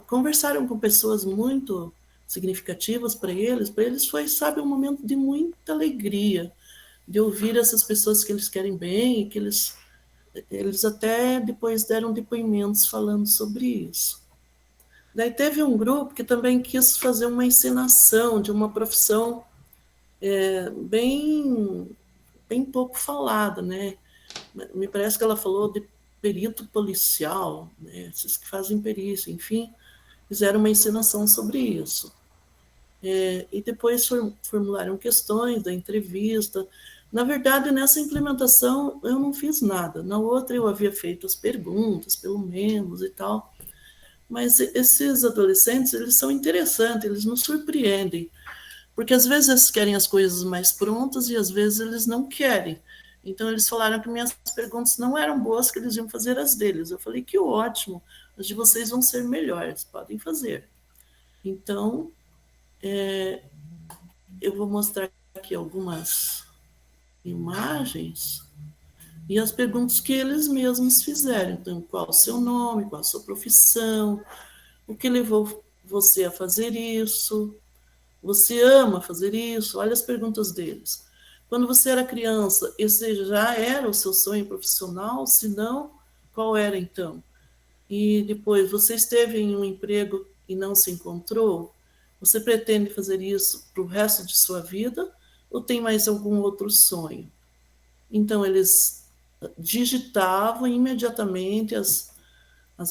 [SPEAKER 7] conversaram com pessoas muito significativas para eles foi, sabe, um momento de muita alegria, de ouvir essas pessoas que eles querem bem, e que eles até depois deram depoimentos falando sobre isso. Daí teve um grupo que também quis fazer uma encenação de uma profissão bem pouco falada, né? Me parece que ela falou de perito policial, né? Esses que fazem perícia, enfim, fizeram uma encenação sobre isso. E depois formularam questões da entrevista, Na verdade, nessa implementação eu não fiz nada. Na outra eu havia feito as perguntas, pelo menos, e tal. Mas esses adolescentes, eles são interessantes, eles nos surpreendem. Porque às vezes eles querem as coisas mais prontas e às vezes eles não querem. Então eles falaram que minhas perguntas não eram boas, que eles iam fazer as deles. Eu falei que ótimo, as de vocês vão ser melhores, podem fazer. Então, eu vou mostrar aqui algumas imagens e as perguntas que eles mesmos fizeram. Então, qual o seu nome, qual a sua profissão, o que levou você a fazer isso, você ama fazer isso? Olha as perguntas deles. Quando você era criança, esse já era o seu sonho profissional? Se não, qual era então? E depois, você esteve em um emprego e não se encontrou? Você pretende fazer isso para o resto de sua vida? Ou tem mais algum outro sonho? Então, eles digitavam imediatamente as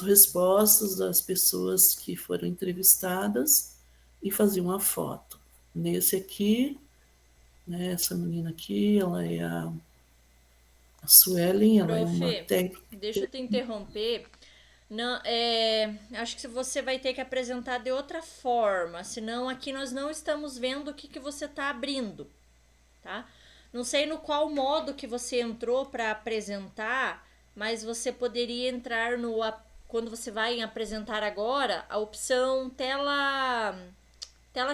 [SPEAKER 7] respostas das pessoas que foram entrevistadas e faziam a foto. Nesse aqui, né, essa menina aqui, ela é a Suelen, ela é uma
[SPEAKER 1] Prof,
[SPEAKER 7] técnica.
[SPEAKER 1] deixa eu te interromper. Não, acho que você vai ter que apresentar de outra forma, senão aqui nós não estamos vendo o que, que você está abrindo, tá? Não sei no qual modo que você entrou para apresentar, mas você poderia entrar no quando você vai em apresentar agora, a opção tela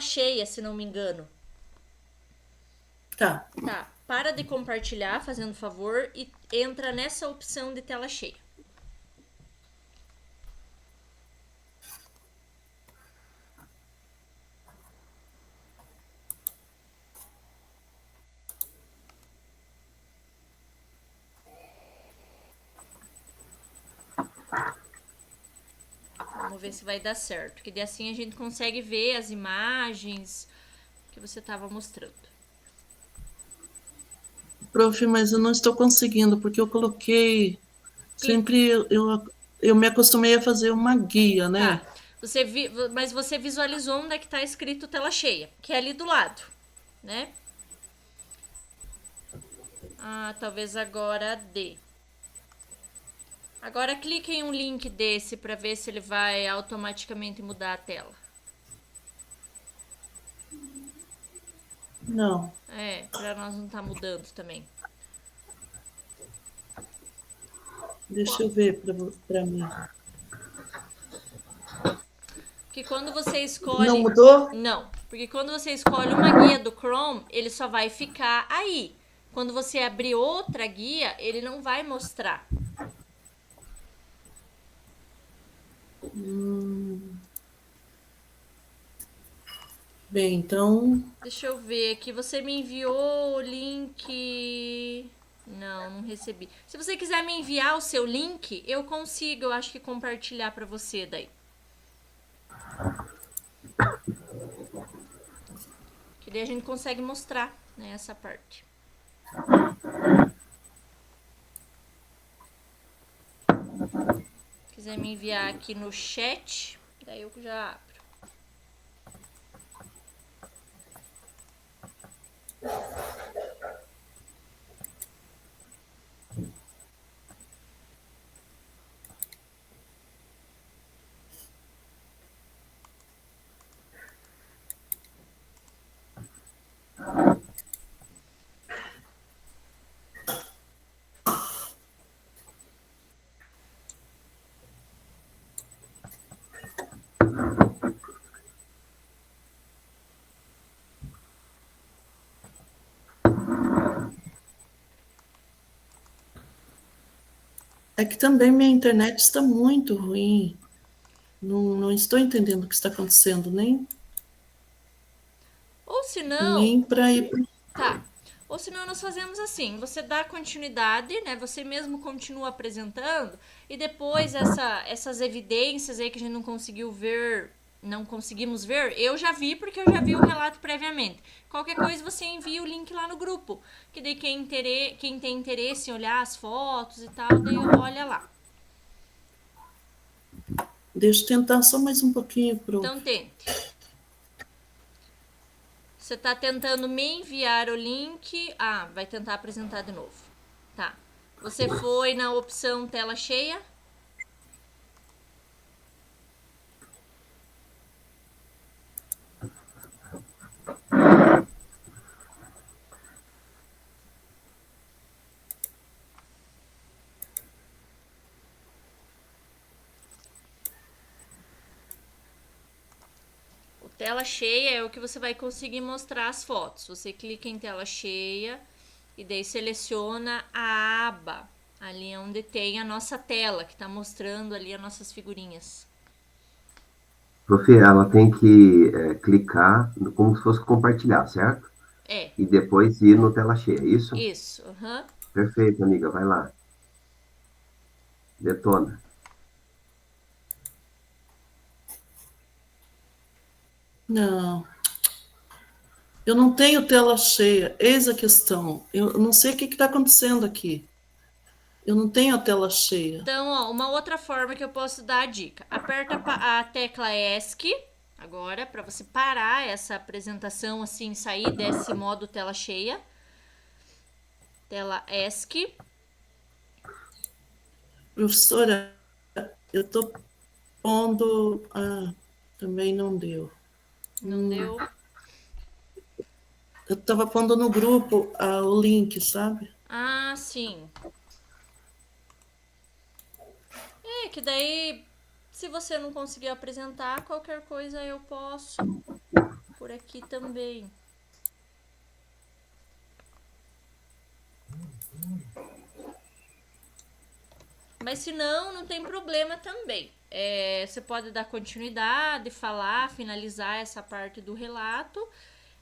[SPEAKER 1] cheia, se não me engano.
[SPEAKER 7] Tá,
[SPEAKER 1] Tá, para de compartilhar, fazendo favor, e entra nessa opção de tela cheia. Vamos ver se vai dar certo, que daí assim a gente consegue ver as imagens que você estava mostrando.
[SPEAKER 7] prof, mas eu não estou conseguindo, porque eu coloquei. Sempre eu me acostumei a fazer uma guia, né?
[SPEAKER 1] Tá. Mas você visualizou onde é que tá escrito tela cheia, que é ali do lado, né? Ah, talvez agora dê. Agora clique em um link desse para ver se ele vai automaticamente mudar a tela.
[SPEAKER 7] Não.
[SPEAKER 1] Para nós não tá mudando também.
[SPEAKER 7] Deixa eu ver para mim.
[SPEAKER 1] Porque quando você escolhe...
[SPEAKER 7] Não mudou?
[SPEAKER 1] Não, porque quando você escolhe uma guia do Chrome, ele só vai ficar aí. Quando você abrir outra guia, ele não vai mostrar.
[SPEAKER 7] Bem, então.
[SPEAKER 1] Deixa eu ver aqui. Você me enviou o link... Não recebi. Se você quiser me enviar o seu link, eu consigo, eu acho que compartilhar para você daí. Que daí a gente consegue mostrar, né, essa parte. Se quiser me enviar aqui no chat, daí eu já abro.
[SPEAKER 7] É que também minha internet está muito ruim. Não estou entendendo o que está acontecendo,
[SPEAKER 1] Ou se não,
[SPEAKER 7] nem para ir.
[SPEAKER 1] tá. Ou senão nós fazemos assim, você dá continuidade, né? Você mesmo continua apresentando e depois essas evidências aí que a gente não conseguiu ver, não conseguimos ver, eu já vi porque eu já vi o relato previamente. Qualquer coisa você envia o link lá no grupo, que daí quem tem interesse em olhar as fotos e tal, daí olha lá.
[SPEAKER 7] Deixa eu tentar só mais um pouquinho, prof.
[SPEAKER 1] Então tente. Você tá tentando me enviar o link. Ah, vai tentar apresentar de novo. Tá. Você foi na opção tela cheia? Tela cheia é o que você vai conseguir mostrar as fotos. Você clica em tela cheia e daí seleciona a aba ali onde tem a nossa tela, que está mostrando ali as nossas figurinhas.
[SPEAKER 4] Prof, ela tem que clicar como se fosse compartilhar, certo?
[SPEAKER 1] É,
[SPEAKER 4] E depois ir no tela cheia, é isso?
[SPEAKER 1] isso. Uhum.
[SPEAKER 4] Perfeito, amiga, vai lá. Detona.
[SPEAKER 7] Não, eu não tenho tela cheia. Eis a questão. Eu não sei o que está acontecendo aqui. Eu não tenho a tela cheia.
[SPEAKER 1] Então, ó, uma outra forma que eu posso dar a dica. Aperta a tecla ESC agora para você parar essa apresentação assim, sair desse modo tela cheia. Tela ESC.
[SPEAKER 7] Professora, eu estou pondo. Ah, também não deu.
[SPEAKER 1] Não deu?
[SPEAKER 7] Eu estava pondo no grupo o link, sabe?
[SPEAKER 1] Ah, sim. É que daí, se você não conseguir apresentar, qualquer coisa eu posso por aqui também. Mas se não, não tem problema também. Você pode dar continuidade, falar, finalizar essa parte do relato.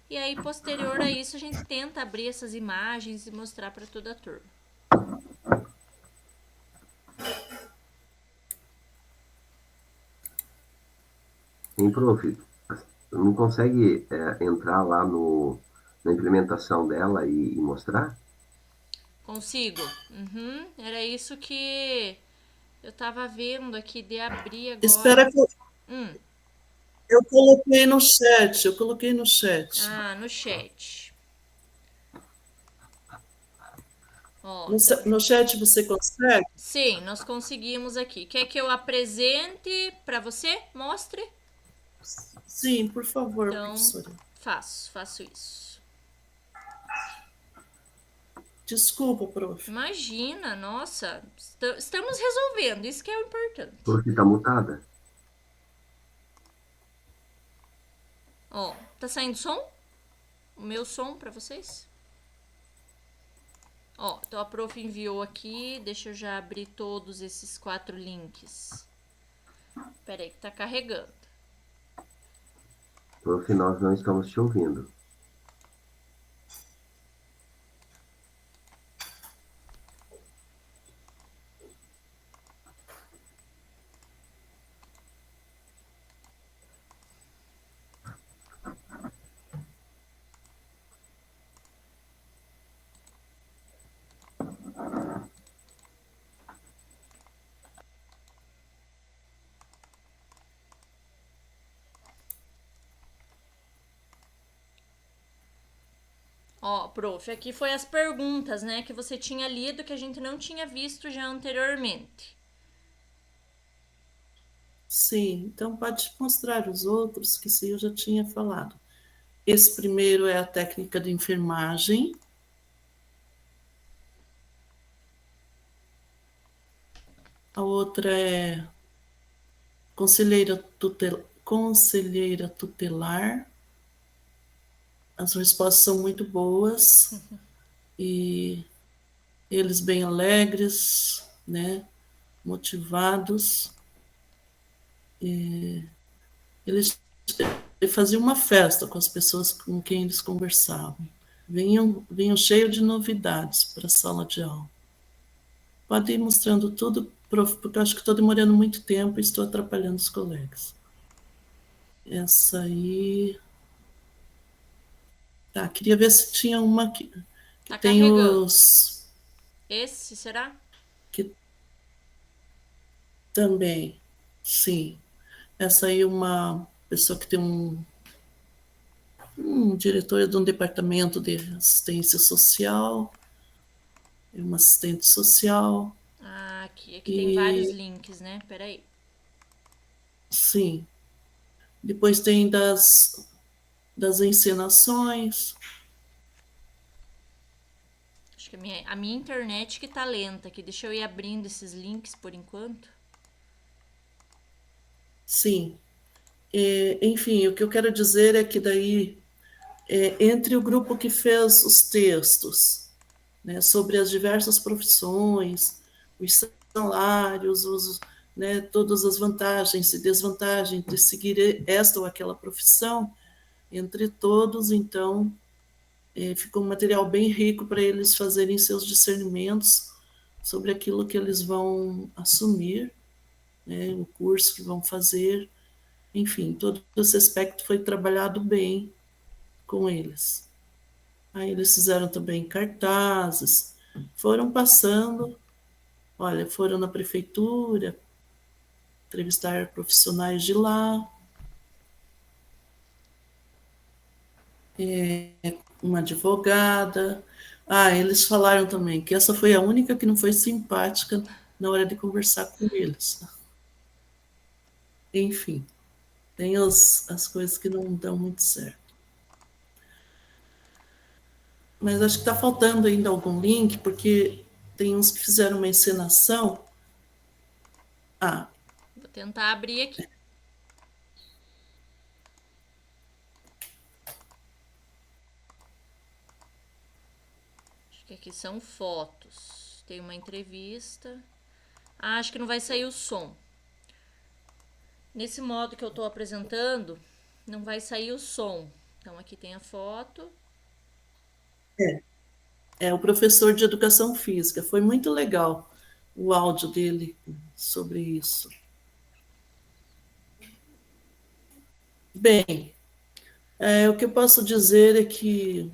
[SPEAKER 1] E aí, posterior a isso, a gente tenta abrir essas imagens e mostrar para toda a turma.
[SPEAKER 4] Hein, prof? Não consegue entrar lá na implementação dela e mostrar?
[SPEAKER 1] Consigo? Uhum, era isso que eu tava vendo aqui de abrir agora.
[SPEAKER 7] Espera que eu coloquei no chat. Eu coloquei no chat.
[SPEAKER 1] Ah, no chat. Ó,
[SPEAKER 7] No,
[SPEAKER 1] então,
[SPEAKER 7] no chat você consegue?
[SPEAKER 1] sim, nós conseguimos aqui. Quer que eu apresente para você? Mostre?
[SPEAKER 7] Sim, por favor,
[SPEAKER 1] Então,
[SPEAKER 7] professora.
[SPEAKER 1] faço isso.
[SPEAKER 7] Desculpa, prof.
[SPEAKER 1] Imagina, nossa, estamos resolvendo, isso que é o importante.
[SPEAKER 4] Prof, tá mutada?
[SPEAKER 1] Ó, tá saindo som? O meu som para vocês? Ó, então a prof enviou aqui, deixa eu já abrir todos esses 4 links. Espera aí que tá carregando.
[SPEAKER 4] Prof, nós não estamos te ouvindo.
[SPEAKER 1] Ó, prof, aqui foi as perguntas, né, que você tinha lido que a gente não tinha visto já anteriormente.
[SPEAKER 7] Sim, então pode mostrar os outros, que isso eu já tinha falado. Esse primeiro é a técnica de enfermagem. A outra é conselheira tutelar. As respostas são muito boas e eles bem alegres, né? Motivados. E eles faziam uma festa com as pessoas com quem eles conversavam. Vinham cheio de novidades para a sala de aula. Pode ir mostrando tudo, prof, porque eu acho que estou demorando muito tempo e estou atrapalhando os colegas. Essa aí. Tá, queria ver se tinha uma que
[SPEAKER 1] Tá
[SPEAKER 7] tem
[SPEAKER 1] carregando.
[SPEAKER 7] os.
[SPEAKER 1] Esse será?
[SPEAKER 7] Que também, sim. Essa aí, uma pessoa que tem diretora de um departamento de assistência social, uma assistente social,
[SPEAKER 1] Ah, aqui tem vários
[SPEAKER 7] e
[SPEAKER 1] links, né? Peraí.
[SPEAKER 7] sim. Depois tem das encenações.
[SPEAKER 1] Acho que a minha internet que tá lenta aqui. Deixa eu ir abrindo esses links por enquanto.
[SPEAKER 7] Sim. Enfim, o que eu quero dizer é que daí, entre o grupo que fez os textos, né, sobre as diversas profissões, os salários, né, todas as vantagens e desvantagens de seguir esta ou aquela profissão, entre todos, então, ficou um material bem rico para eles fazerem seus discernimentos sobre aquilo que eles vão assumir, né, o curso que vão fazer, enfim, todo esse aspecto foi trabalhado bem com eles. Aí eles fizeram também cartazes, foram passando, olha, foram na prefeitura, entrevistar profissionais de lá, uma advogada. Ah, eles falaram também que essa foi a única que não foi simpática na hora de conversar com eles. Enfim, tem as coisas que não dão muito certo. Mas acho que está faltando ainda algum link, porque tem uns que fizeram uma encenação. Ah,
[SPEAKER 1] Vou tentar abrir aqui. Acho que aqui são fotos. Tem uma entrevista. Ah, acho que não vai sair o som. Nesse modo que eu tô apresentando, não vai sair o som. Então aqui tem a foto.
[SPEAKER 7] é o professor de educação física. Foi muito legal o áudio dele sobre isso. Bem, o que eu posso dizer é que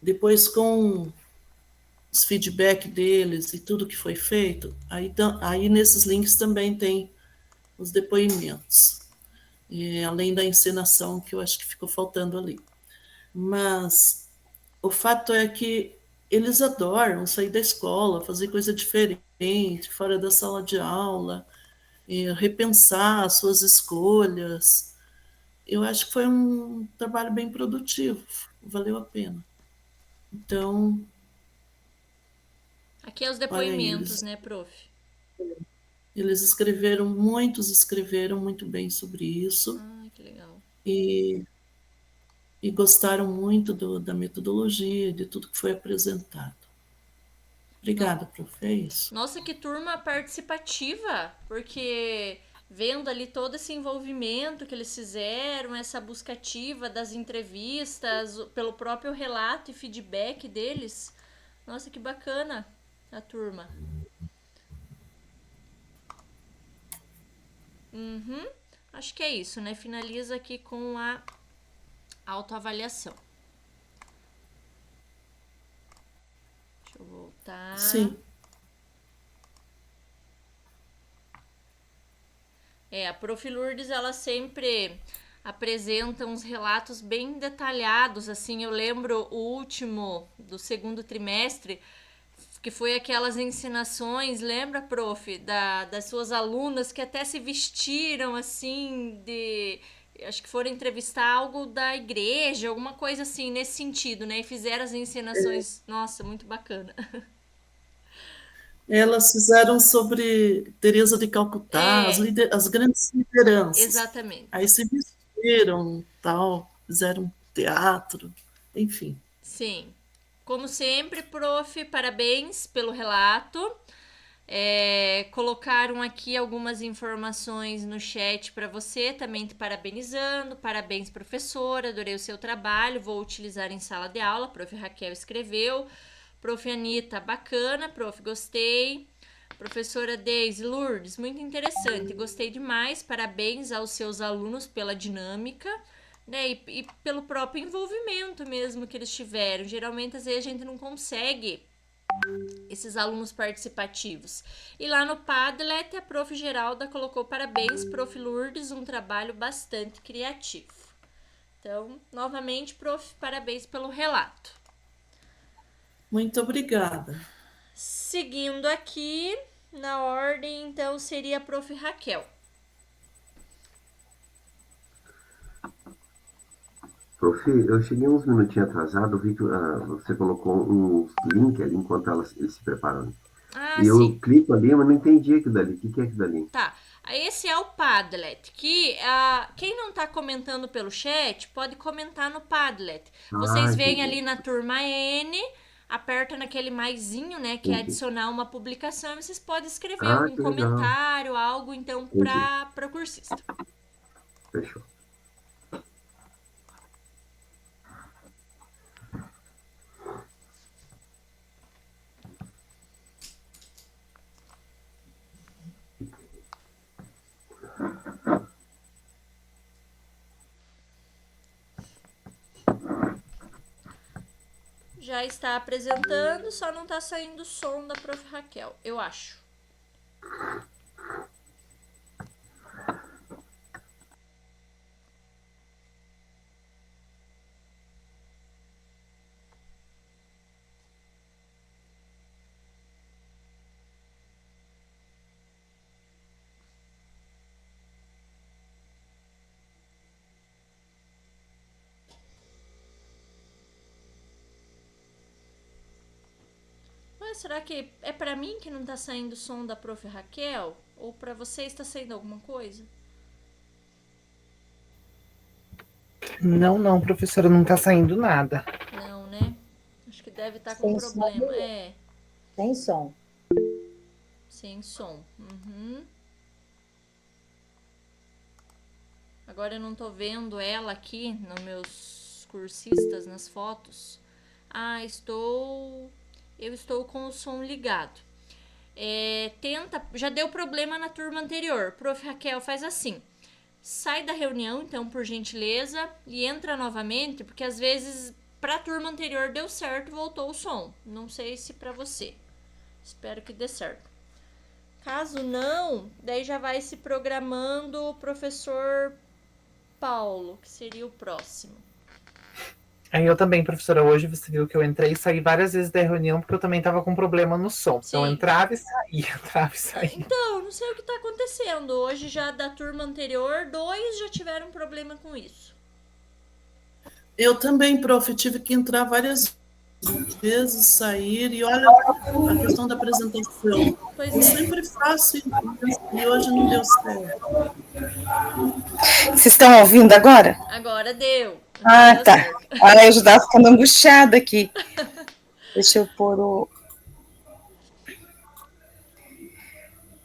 [SPEAKER 7] depois com os feedback deles e tudo que foi feito, aí nesses links também tem os depoimentos, além da encenação que eu acho que ficou faltando ali. Mas o fato é que eles adoram sair da escola, fazer coisa diferente, fora da sala de aula, repensar as suas escolhas. Eu acho que foi um trabalho bem produtivo, valeu a pena. Então,
[SPEAKER 1] Aqui é os
[SPEAKER 7] olha aí,
[SPEAKER 1] depoimentos, né, prof?
[SPEAKER 7] muitos escreveram muito bem sobre isso
[SPEAKER 1] Ah, que legal.
[SPEAKER 7] e, e gostaram muito da metodologia, de tudo que foi apresentado. Obrigada, prof. É isso.
[SPEAKER 1] Nossa, que turma participativa, porque vendo ali todo esse envolvimento que eles fizeram, essa busca ativa das entrevistas, pelo próprio relato e feedback deles. Nossa, que bacana a turma. Uhum. Acho que é isso, né? Finaliza aqui com a autoavaliação. Deixa eu voltar.
[SPEAKER 7] Sim.
[SPEAKER 1] A Prof. Lourdes, ela sempre apresenta uns relatos bem detalhados, assim, eu lembro o último do segundo trimestre, que foi aquelas ensinações, lembra, prof, das suas alunas que até se vestiram, assim, acho que foram entrevistar algo da igreja, alguma coisa assim, nesse sentido, né, e fizeram as encenações, nossa, muito bacana.
[SPEAKER 7] Elas fizeram sobre Teresa de Calcutá, as grandes lideranças.
[SPEAKER 1] Exatamente.
[SPEAKER 7] Aí se vestiram, tal, fizeram teatro, enfim.
[SPEAKER 1] Sim. Como sempre, prof, parabéns pelo relato. Colocaram aqui algumas informações no chat para você, também te parabenizando. Parabéns, professora, adorei o seu trabalho, vou utilizar em sala de aula. Prof. Raquel escreveu. Prof. Anitta, bacana. Prof, gostei. Professora Deise, Lourdes, muito interessante, gostei demais. Parabéns aos seus alunos pela dinâmica, né? E pelo próprio envolvimento mesmo que eles tiveram. Geralmente, às vezes, a gente não consegue esses alunos participativos. E lá no Padlet, a prof. Geralda colocou parabéns, prof. Lourdes, um trabalho bastante criativo. Então, novamente, prof, parabéns pelo relato.
[SPEAKER 7] Muito obrigada.
[SPEAKER 1] Seguindo aqui, na ordem, então, seria a prof. Raquel.
[SPEAKER 4] Prof, eu cheguei uns minutinhos atrasado, vi que você colocou um link ali enquanto eles se preparam.
[SPEAKER 1] Ah,
[SPEAKER 4] E eu
[SPEAKER 1] sim.
[SPEAKER 4] clico ali, mas não entendi aquilo dali. O que é aquilo dali?
[SPEAKER 1] Tá. Esse é o Padlet, que quem não tá comentando pelo chat, pode comentar no Padlet. Vocês veem
[SPEAKER 4] Entendi.
[SPEAKER 1] ali na turma N, aperta naquele maisinho, né, que é
[SPEAKER 4] Entendi.
[SPEAKER 1] adicionar uma publicação, e vocês podem escrever
[SPEAKER 4] Ah,
[SPEAKER 1] algum
[SPEAKER 4] que legal.
[SPEAKER 1] comentário, algo, então,
[SPEAKER 4] Entendi.
[SPEAKER 1] para o cursista.
[SPEAKER 4] Fechou.
[SPEAKER 1] Já está apresentando, só não tá saindo o som da prof. Raquel, eu acho. Mas será que é pra mim que não tá saindo o som da prof. Raquel? Ou pra você está saindo alguma coisa?
[SPEAKER 8] Não, professora, não tá saindo nada.
[SPEAKER 1] Não, né? Acho que deve estar com
[SPEAKER 9] Sem
[SPEAKER 1] problema.
[SPEAKER 9] som.
[SPEAKER 1] É,
[SPEAKER 9] Sem som.
[SPEAKER 1] sem som. Uhum. Agora eu não tô vendo ela aqui nos meus cursistas, nas fotos. Eu estou com o som ligado. Já deu problema na turma anterior. Prof. Raquel, faz assim. Sai da reunião, então, por gentileza, e entra novamente, porque às vezes pra turma anterior deu certo, voltou o som. Não sei se pra você. Espero que dê certo. Caso não, daí já vai se programando o professor Paulo, que seria o próximo.
[SPEAKER 8] Eu também, professora, hoje você viu que eu entrei e saí várias vezes da reunião porque eu também estava com problema no som.
[SPEAKER 1] Sim.
[SPEAKER 8] Então eu entrava e saía, entrava e saía.
[SPEAKER 1] Então, não sei o que tá acontecendo. Hoje já da turma anterior, 2 já tiveram problema com isso.
[SPEAKER 7] Eu também, prof, tive que entrar várias vezes, sair, e olha a questão da apresentação.
[SPEAKER 1] Pois
[SPEAKER 7] Eu
[SPEAKER 1] é.
[SPEAKER 7] sempre faço e hoje não deu certo.
[SPEAKER 10] Vocês estão ouvindo agora?
[SPEAKER 1] Agora deu.
[SPEAKER 10] Ah,
[SPEAKER 1] Deu
[SPEAKER 10] tá.
[SPEAKER 1] certo.
[SPEAKER 10] Eu já estava ficando angustiada aqui. Deixa eu pôr o...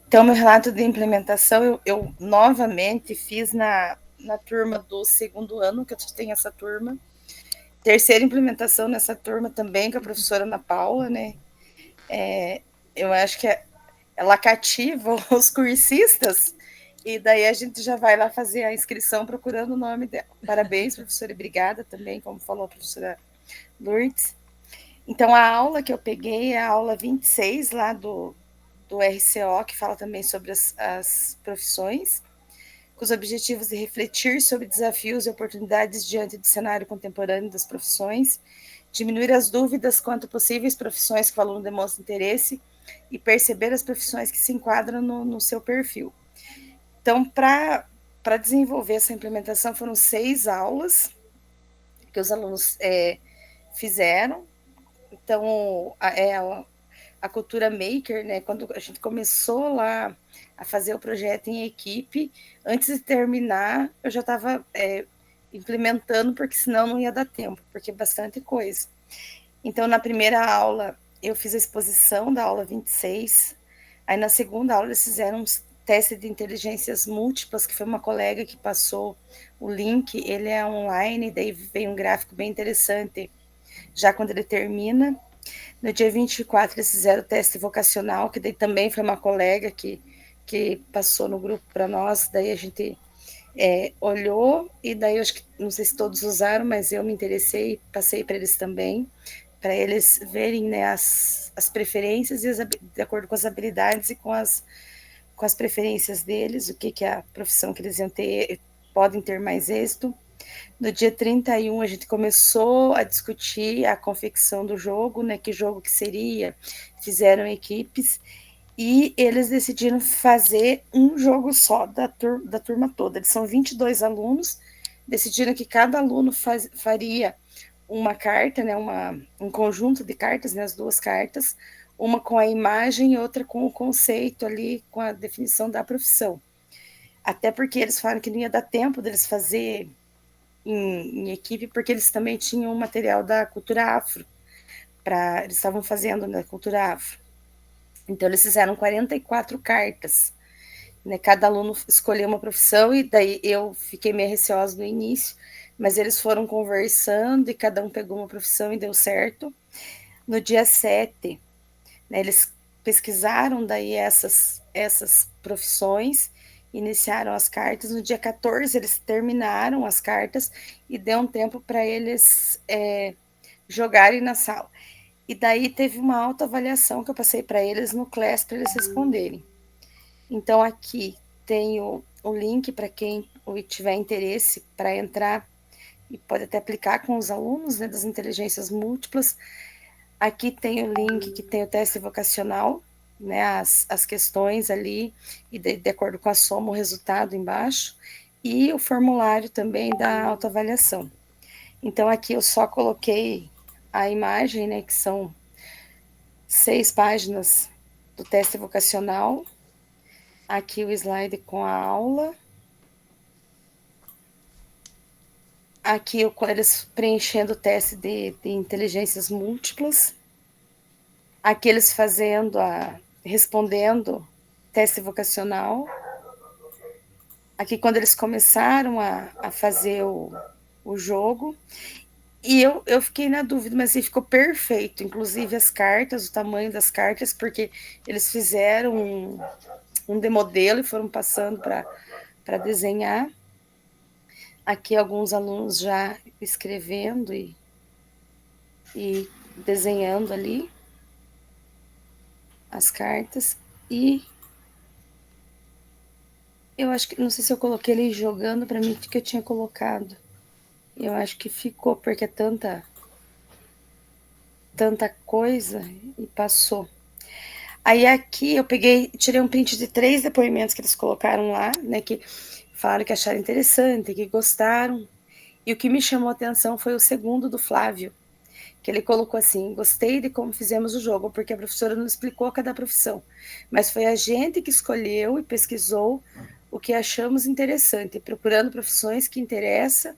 [SPEAKER 10] Então, meu relato de implementação, eu novamente fiz na turma do segundo ano, que eu tenho essa turma. Terceira implementação nessa turma também, com a professora Ana Paula, né? Eu acho que ela cativa os cursistas, e daí a gente já vai lá fazer a inscrição procurando o nome dela. Parabéns, professora, e obrigada também, como falou a professora Lourdes. Então, a aula que eu peguei é a aula 26, lá do RCO, que fala também sobre as profissões, com os objetivos de refletir sobre desafios e oportunidades diante do cenário contemporâneo das profissões, diminuir as dúvidas quanto a possíveis profissões que o aluno demonstra interesse e perceber as profissões que se enquadram no seu perfil. Então, para desenvolver essa implementação, foram 6 aulas que os alunos fizeram. Então, a cultura maker, né, quando a gente começou lá a fazer o projeto em equipe, antes de terminar, eu já estava implementando, porque senão não ia dar tempo, porque é bastante coisa. Então, na primeira aula, eu fiz a exposição da aula 26, aí na segunda aula eles fizeram um teste de inteligências múltiplas, que foi uma colega que passou o link, ele é online, daí vem um gráfico bem interessante, já quando ele termina. No dia 24, eles fizeram o teste vocacional, que daí também foi uma colega que passou no grupo para nós, daí a gente olhou, e daí eu acho que, não sei se todos usaram, mas eu me interessei, passei para eles também, para eles verem, né, as preferências, e de acordo com as habilidades e com as preferências deles, o que é a profissão que eles iam ter, podem ter mais êxito. No dia 31, a gente começou a discutir a confecção do jogo, né? Que jogo que seria, fizeram equipes, e eles decidiram fazer um jogo só da turma toda. Eles são 22 alunos, decidiram que cada aluno faria uma carta, né? Um conjunto de cartas, né? As duas cartas, uma com a imagem e outra com o conceito ali, com a definição da profissão. Até porque eles falaram que não ia dar tempo deles fazer em equipe, porque eles também tinham um material da cultura afro, eles estavam fazendo na cultura afro. Então, eles fizeram 44 cartas, né? Cada aluno escolheu uma profissão, e daí eu fiquei meio receosa no início, mas eles foram conversando e cada um pegou uma profissão e deu certo. No dia 7, né, eles pesquisaram daí essas profissões, iniciaram as cartas. No dia 14, eles terminaram as cartas e deu um tempo para eles jogarem na sala. E daí teve uma autoavaliação que eu passei para eles no Class para eles responderem. Então, aqui tem o link para quem tiver interesse para entrar e pode até aplicar com os alunos, né, das inteligências múltiplas. Aqui tem o link que tem o teste vocacional, né, as questões ali, e de acordo com a soma, o resultado embaixo, e o formulário também da autoavaliação. Então, aqui eu só coloquei a imagem, né, que são 6 páginas do teste vocacional. Aqui o slide com a aula. Aqui eles preenchendo o teste de inteligências múltiplas. Aqui eles respondendo teste vocacional. Aqui quando eles começaram a fazer o jogo. E eu fiquei na dúvida, mas ficou perfeito. Inclusive as cartas, o tamanho das cartas, porque eles fizeram um demodelo e foram passando para desenhar. Aqui alguns alunos já escrevendo e desenhando ali as cartas. E eu acho que, não sei se eu coloquei ele jogando para mim, que eu tinha colocado. Eu acho que ficou, porque é tanta coisa e passou. Aí aqui eu tirei um print de 3 depoimentos que eles colocaram lá, né, que falaram que acharam interessante, que gostaram. E o que me chamou a atenção foi o segundo do Flávio, que ele colocou assim: gostei de como fizemos o jogo, porque a professora não explicou cada profissão, mas foi a gente que escolheu e pesquisou o que achamos interessante, procurando profissões que interessam,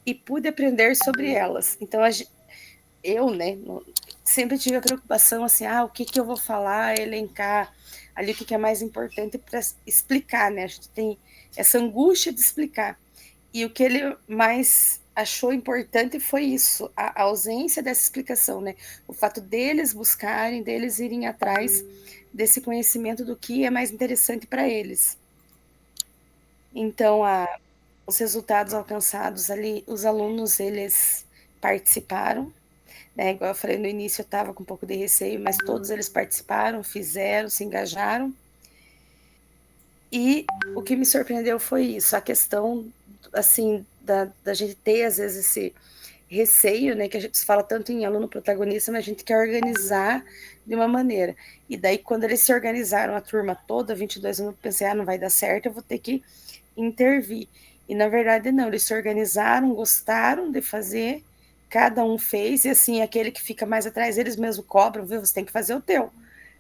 [SPEAKER 10] e pude aprender sobre elas. Então, eu, né, sempre tive a preocupação, assim, o que eu vou falar, elencar ali o que é mais importante para explicar, né? A gente tem essa angústia de explicar. E o que ele mais achou importante foi isso, a ausência dessa explicação, né? O fato deles buscarem, deles irem atrás desse conhecimento do que é mais interessante para eles. Então, os resultados alcançados ali, os alunos, eles participaram, né? Igual eu falei no início, eu estava com um pouco de receio, mas todos eles participaram, fizeram, se engajaram. E o que me surpreendeu foi isso, a questão, assim, da gente ter, às vezes, esse receio, né, que a gente fala tanto em aluno protagonista, mas a gente quer organizar de uma maneira. E daí, quando eles se organizaram, a turma toda, 22 alunos, eu pensei, não vai dar certo, eu vou ter que intervir. E, na verdade, não, eles se organizaram, gostaram de fazer, cada um fez, e assim, aquele que fica mais atrás, eles mesmos cobram, viu, você tem que fazer o teu.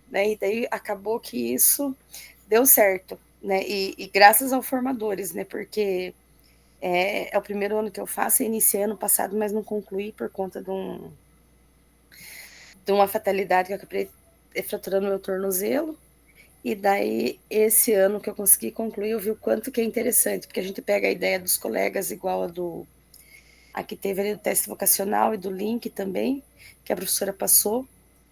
[SPEAKER 10] Né? E daí, acabou que isso deu certo, né? E graças aos formadores, né? Porque é o primeiro ano que eu faço, eu iniciei ano passado, mas não concluí por conta de uma fatalidade que eu acabei fraturando meu tornozelo. E daí, esse ano que eu consegui concluir, eu vi o quanto que é interessante, porque a gente pega a ideia dos colegas igual a que teve ali do teste vocacional e do link também, que a professora passou,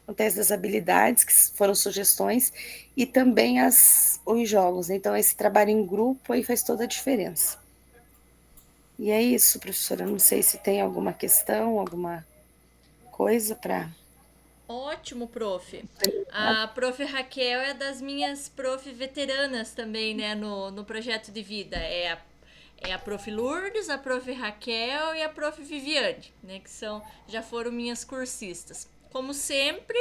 [SPEAKER 10] o teste das habilidades, que foram sugestões, e também os jogos. Então, esse trabalho em grupo aí faz toda a diferença. E é isso, professora. Não sei se tem alguma questão, alguma coisa para...
[SPEAKER 1] Ótimo, prof. A prof. Raquel é das minhas prof. veteranas também, né, no projeto de vida. É a Prof. Lourdes, a Prof. Raquel e a Prof. Viviane, né, que já foram minhas cursistas. Como sempre,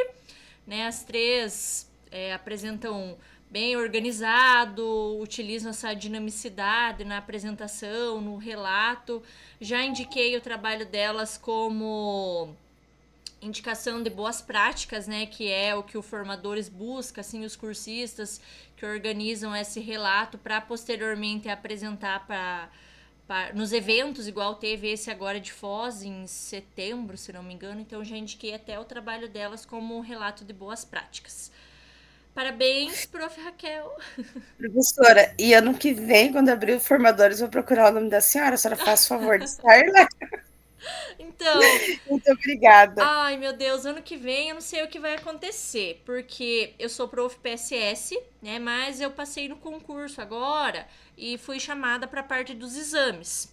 [SPEAKER 1] né, as três apresentam bem organizado, utilizam essa dinamicidade na apresentação, no relato. Já indiquei o trabalho delas como indicação de boas práticas, né, que é o que o formadores busca, assim, os cursistas que organizam esse relato para posteriormente apresentar nos eventos, igual teve esse agora de Foz em setembro, se não me engano. Então já indiquei até o trabalho delas como um relato de boas práticas. Parabéns, Prof. Raquel.
[SPEAKER 10] Professora, e ano que vem, quando abrir o formadores, vou procurar o nome da senhora. A senhora faz o favor de estar lá.
[SPEAKER 1] Então,
[SPEAKER 10] muito obrigada.
[SPEAKER 1] Ai, meu Deus, ano que vem eu não sei o que vai acontecer, porque eu sou prof PSS, né, mas eu passei no concurso agora e fui chamada para a parte dos exames.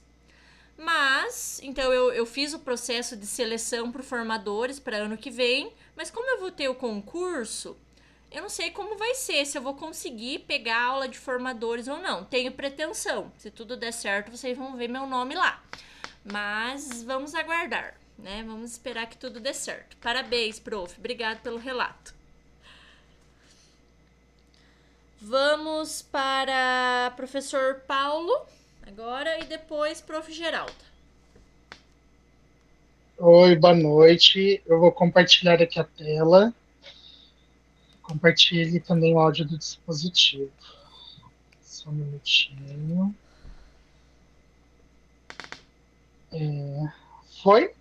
[SPEAKER 1] Mas, então eu fiz o processo de seleção para formadores para ano que vem, mas como eu vou ter o concurso, eu não sei como vai ser, se eu vou conseguir pegar a aula de formadores ou não. Tenho pretensão, se tudo der certo, vocês vão ver meu nome lá. Mas vamos aguardar, né? Vamos esperar que tudo dê certo. Parabéns, prof. Obrigado pelo relato. Vamos para professor Paulo agora e depois prof. Geralda.
[SPEAKER 9] Oi, boa noite. Eu vou compartilhar aqui a tela. Compartilhe também o áudio do dispositivo. Só um minutinho. Foi?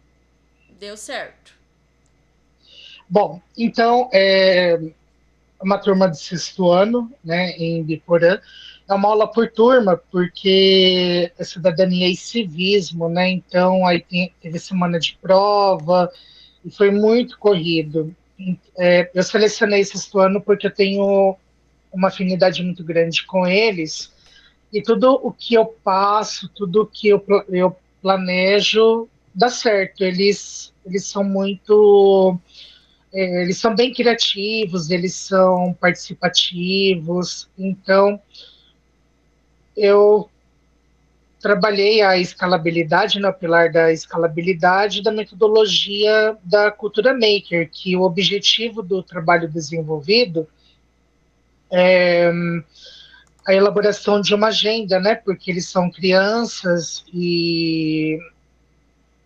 [SPEAKER 1] Deu certo.
[SPEAKER 9] Bom, então, uma turma de sexto ano, né, em Biporã. É uma aula por turma, porque é cidadania e civismo, né? Então, aí teve semana de prova e foi muito corrido. Eu selecionei sexto ano porque eu tenho uma afinidade muito grande com eles e tudo o que eu passo, tudo o que eu planejo dá certo. Eles são muito... eles são bem criativos, eles são participativos, então eu trabalhei a escalabilidade, no pilar da escalabilidade da metodologia da cultura maker, que o objetivo do trabalho desenvolvido é a elaboração de uma agenda, né, porque eles são crianças e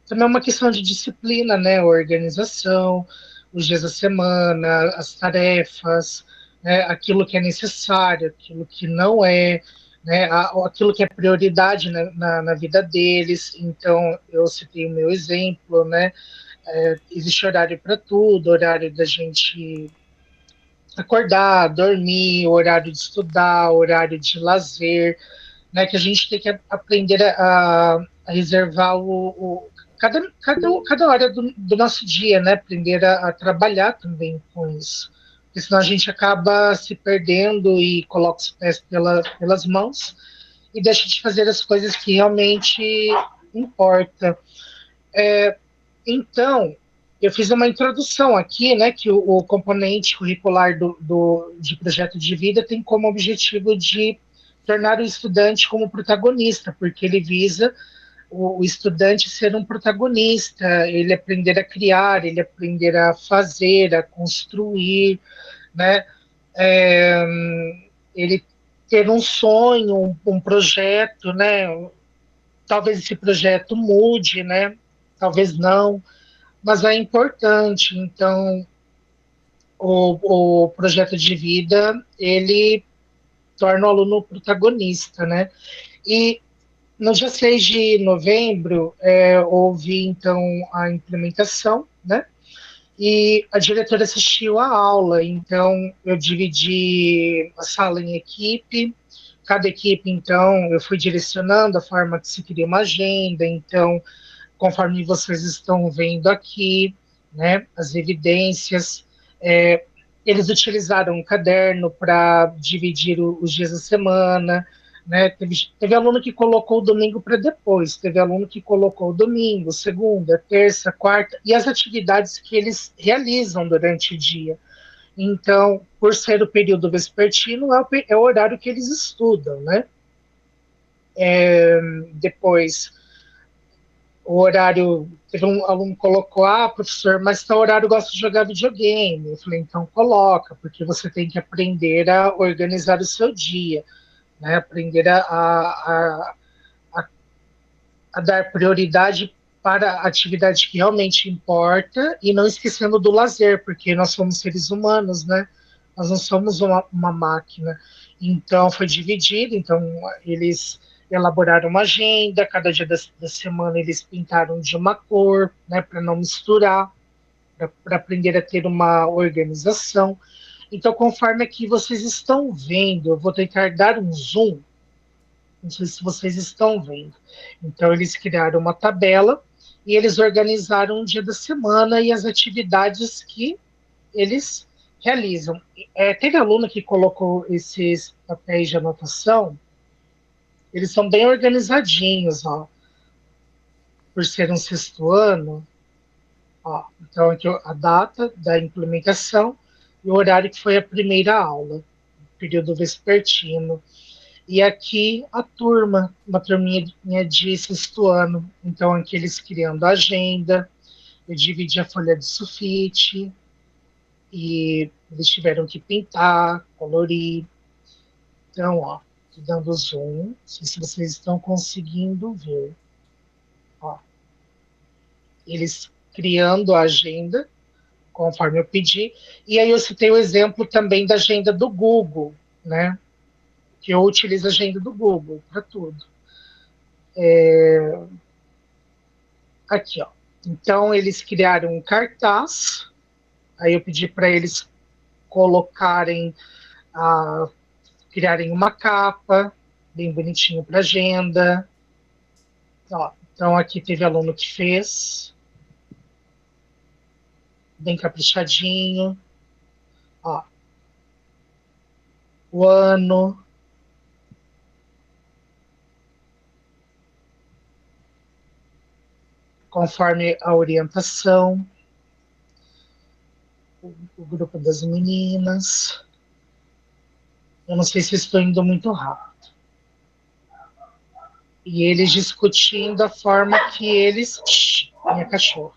[SPEAKER 9] também é uma questão de disciplina, né, organização, os dias da semana, as tarefas, né, aquilo que é necessário, aquilo que não é, né, aquilo que é prioridade na vida deles. Então, eu citei o meu exemplo, né, existe horário para tudo, horário da gente acordar, dormir, horário de estudar, horário de lazer, né, que a gente tem que aprender a reservar cada hora do nosso dia, né, aprender a trabalhar também com isso, porque senão a gente acaba se perdendo e coloca os pés pelas mãos e deixa de fazer as coisas que realmente importam. Então, eu fiz uma introdução aqui, né, que o componente curricular de projeto de vida tem como objetivo de tornar o estudante como protagonista, porque ele visa o estudante ser um protagonista, ele aprender a criar, ele aprender a fazer, a construir, né, ele ter um sonho, um projeto, né, talvez esse projeto mude, né, talvez não, mas é importante. Então, o projeto de vida, ele torna o aluno protagonista, né? E no dia 6 de novembro, houve, então, a implementação, né? E a diretora assistiu à aula, então eu dividi a sala em equipe, cada equipe, então, eu fui direcionando a forma que se cria uma agenda, então, conforme vocês estão vendo aqui, né, as evidências, eles utilizaram um caderno para dividir os dias da semana, né, teve aluno que colocou o domingo para depois, teve aluno que colocou o domingo, segunda, terça, quarta, e as atividades que eles realizam durante o dia. Então, por ser o período vespertino, é o horário que eles estudam, né? Depois, o horário, teve um aluno que colocou, professor, mas tal horário eu gosto de jogar videogame. Eu falei, então coloca, porque você tem que aprender a organizar o seu dia, né? Aprender a dar prioridade para a atividade que realmente importa e não esquecendo do lazer, porque nós somos seres humanos, né? Nós não somos uma máquina. Então, foi dividido, então eles elaboraram uma agenda, cada dia da semana eles pintaram de uma cor, né, para não misturar, para aprender a ter uma organização. Então, conforme aqui vocês estão vendo, eu vou tentar dar um zoom, não sei se vocês estão vendo. Então, eles criaram uma tabela e eles organizaram o dia da semana e as atividades que eles realizam. Teve aluno que colocou esses papéis de anotação, eles são bem organizadinhos, ó, por ser um sexto ano. Ó, então, aqui a data da implementação e o horário que foi a primeira aula, período vespertino. E aqui a turma, uma turminha de sexto ano. Então, aqui eles criando a agenda, eu dividi a folha de sulfite, e eles tiveram que pintar, colorir. Então, ó, dando zoom, não sei se vocês estão conseguindo ver. Ó, eles criando a agenda, conforme eu pedi, e aí eu citei o exemplo também da agenda do Google, né? Que eu utilizo a agenda do Google para tudo. Aqui, ó. Então, eles criaram um cartaz, aí eu pedi para eles colocarem, criarem uma capa, bem bonitinho para agenda. Ó, então, aqui teve aluno que fez, bem caprichadinho. Ó, o ano, conforme a orientação, o grupo das meninas. Eu não sei se estou indo muito rápido. E eles discutindo a forma que eles... minha cachorra.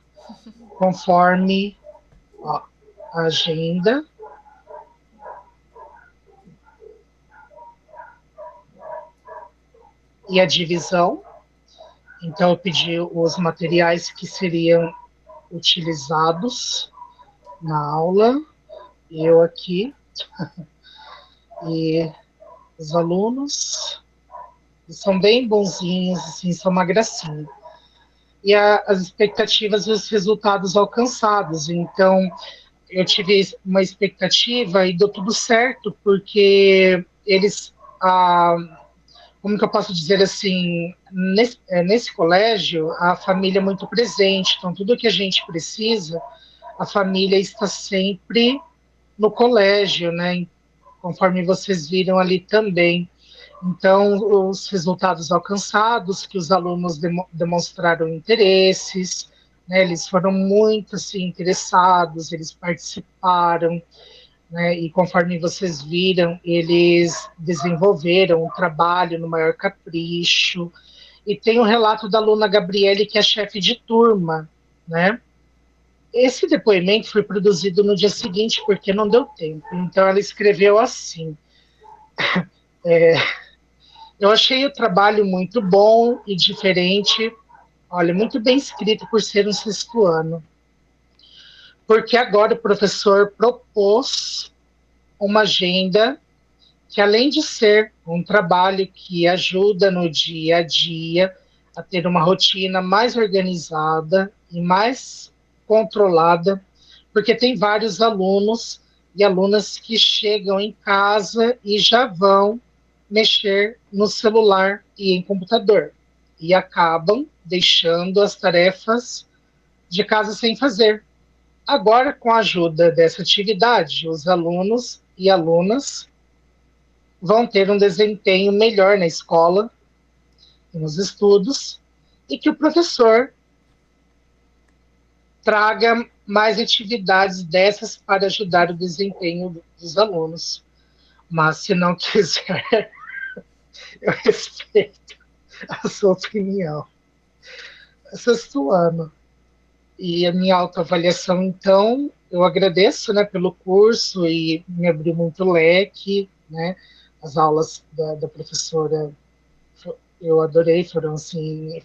[SPEAKER 9] Conforme, ó, a agenda. E a divisão. Então, eu pedi os materiais que seriam utilizados na aula. Eu aqui. E os alunos são bem bonzinhos, assim, são uma gracinha. E as expectativas e os resultados alcançados. Então, eu tive uma expectativa e deu tudo certo, porque eles... como que eu posso dizer assim, nesse colégio, a família é muito presente, então tudo que a gente precisa, a família está sempre no colégio, né, conforme vocês viram ali também. Então, os resultados alcançados, que os alunos demonstraram interesses, né, eles foram muito assim, interessados, eles participaram, né, e conforme vocês viram, eles desenvolveram um trabalho no maior capricho. E tem o relato da aluna Gabriele, que é chefe de turma, né? Esse depoimento foi produzido no dia seguinte, porque não deu tempo. Então, ela escreveu assim: eu achei o trabalho muito bom e diferente, olha, muito bem escrito por ser um sexto ano. Porque agora o professor propôs uma agenda que, além de ser um trabalho que ajuda no dia a dia a ter uma rotina mais organizada e mais controlada, porque tem vários alunos e alunas que chegam em casa e já vão mexer no celular e em computador, e acabam deixando as tarefas de casa sem fazer. Agora, com a ajuda dessa atividade, os alunos e alunas vão ter um desempenho melhor na escola e nos estudos, e que o professor traga mais atividades dessas para ajudar o desempenho dos alunos. Mas, se não quiser, eu respeito. a sua opinião. Sexto ano. E a minha autoavaliação, então, eu agradeço, né, pelo curso e me abriu muito leque, né? As aulas da professora eu adorei, foram assim,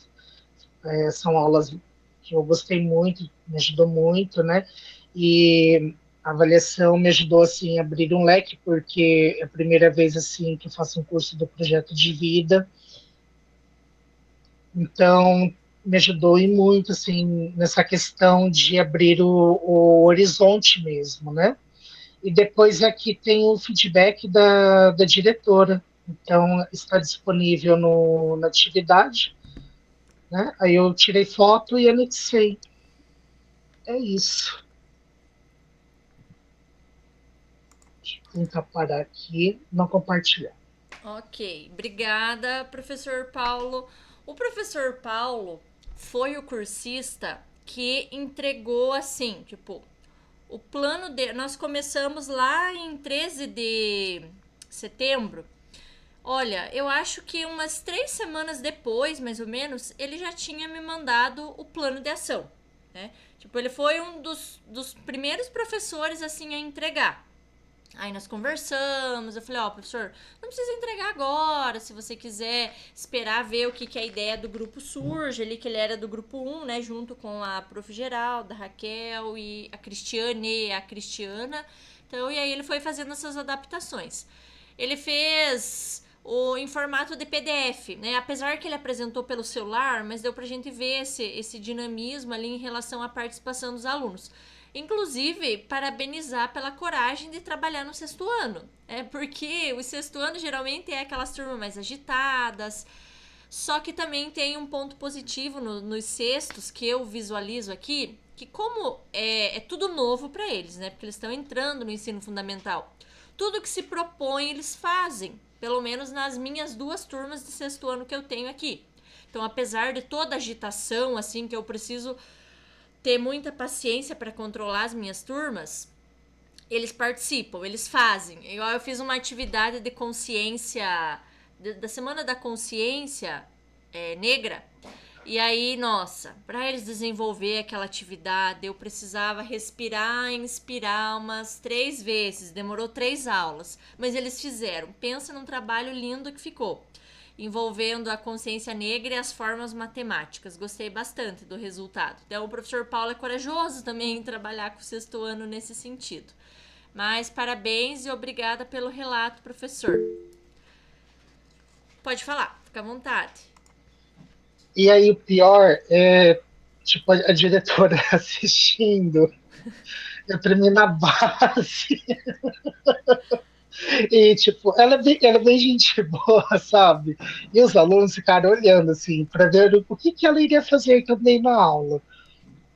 [SPEAKER 9] são aulas que eu gostei muito, me ajudou muito, né? E a avaliação me ajudou assim a abrir um leque, porque é a primeira vez assim que eu faço um curso do projeto de vida. Então, me ajudou e muito assim nessa questão de abrir o horizonte mesmo, né? E depois aqui tem o feedback da diretora. Então, está disponível na atividade, né? Aí eu tirei foto e anexei. É isso. Deixa eu tentar parar aqui, não compartilhar.
[SPEAKER 1] Ok, obrigada, professor Paulo. O professor Paulo foi o cursista que entregou assim, tipo, o plano de... Nós começamos lá em 13 de setembro. Olha, eu acho que umas 3 semanas depois, mais ou menos, ele já tinha me mandado o plano de ação, né? Tipo, ele foi um dos primeiros professores, assim, a entregar. Aí nós conversamos, eu falei, ó, professor, não precisa entregar agora, se você quiser esperar ver o que a ideia do grupo surge ali, que ele era do grupo 1, né, junto com a prof. Geralda, a Raquel e a Cristiane e a Cristiana. Então, e aí ele foi fazendo essas adaptações. Ele fez em formato de PDF, né, apesar que ele apresentou pelo celular, mas deu pra gente ver esse dinamismo ali em relação à participação dos alunos. Inclusive, parabenizar pela coragem de trabalhar no sexto ano. Porque o sexto ano geralmente é aquelas turmas mais agitadas. Só que também tem um ponto positivo nos sextos que eu visualizo aqui, que como é tudo novo para eles, né? Porque eles estão entrando no ensino fundamental. Tudo que se propõe, eles fazem. Pelo menos nas minhas 2 turmas de sexto ano que eu tenho aqui. Então, apesar de toda a agitação, assim, que eu preciso ter muita paciência para controlar as minhas turmas, eles participam, eles fazem. Eu fiz uma atividade de consciência, da Semana da Consciência Negra, e aí, nossa, para eles desenvolver aquela atividade, eu precisava respirar e inspirar umas 3 vezes, demorou 3 aulas, mas eles fizeram. Pensa num trabalho lindo que ficou, envolvendo a consciência negra e as formas matemáticas. Gostei bastante do resultado. Então, o professor Paulo é corajoso também em trabalhar com o sexto ano nesse sentido. Mas parabéns e obrigada pelo relato, professor. Pode falar, fica à vontade.
[SPEAKER 9] E aí o pior é, tipo, a diretora assistindo, eu tremi na base. E, tipo, ela é bem gente boa, sabe? E os alunos ficaram olhando, assim, para ver o que ela iria fazer também na aula.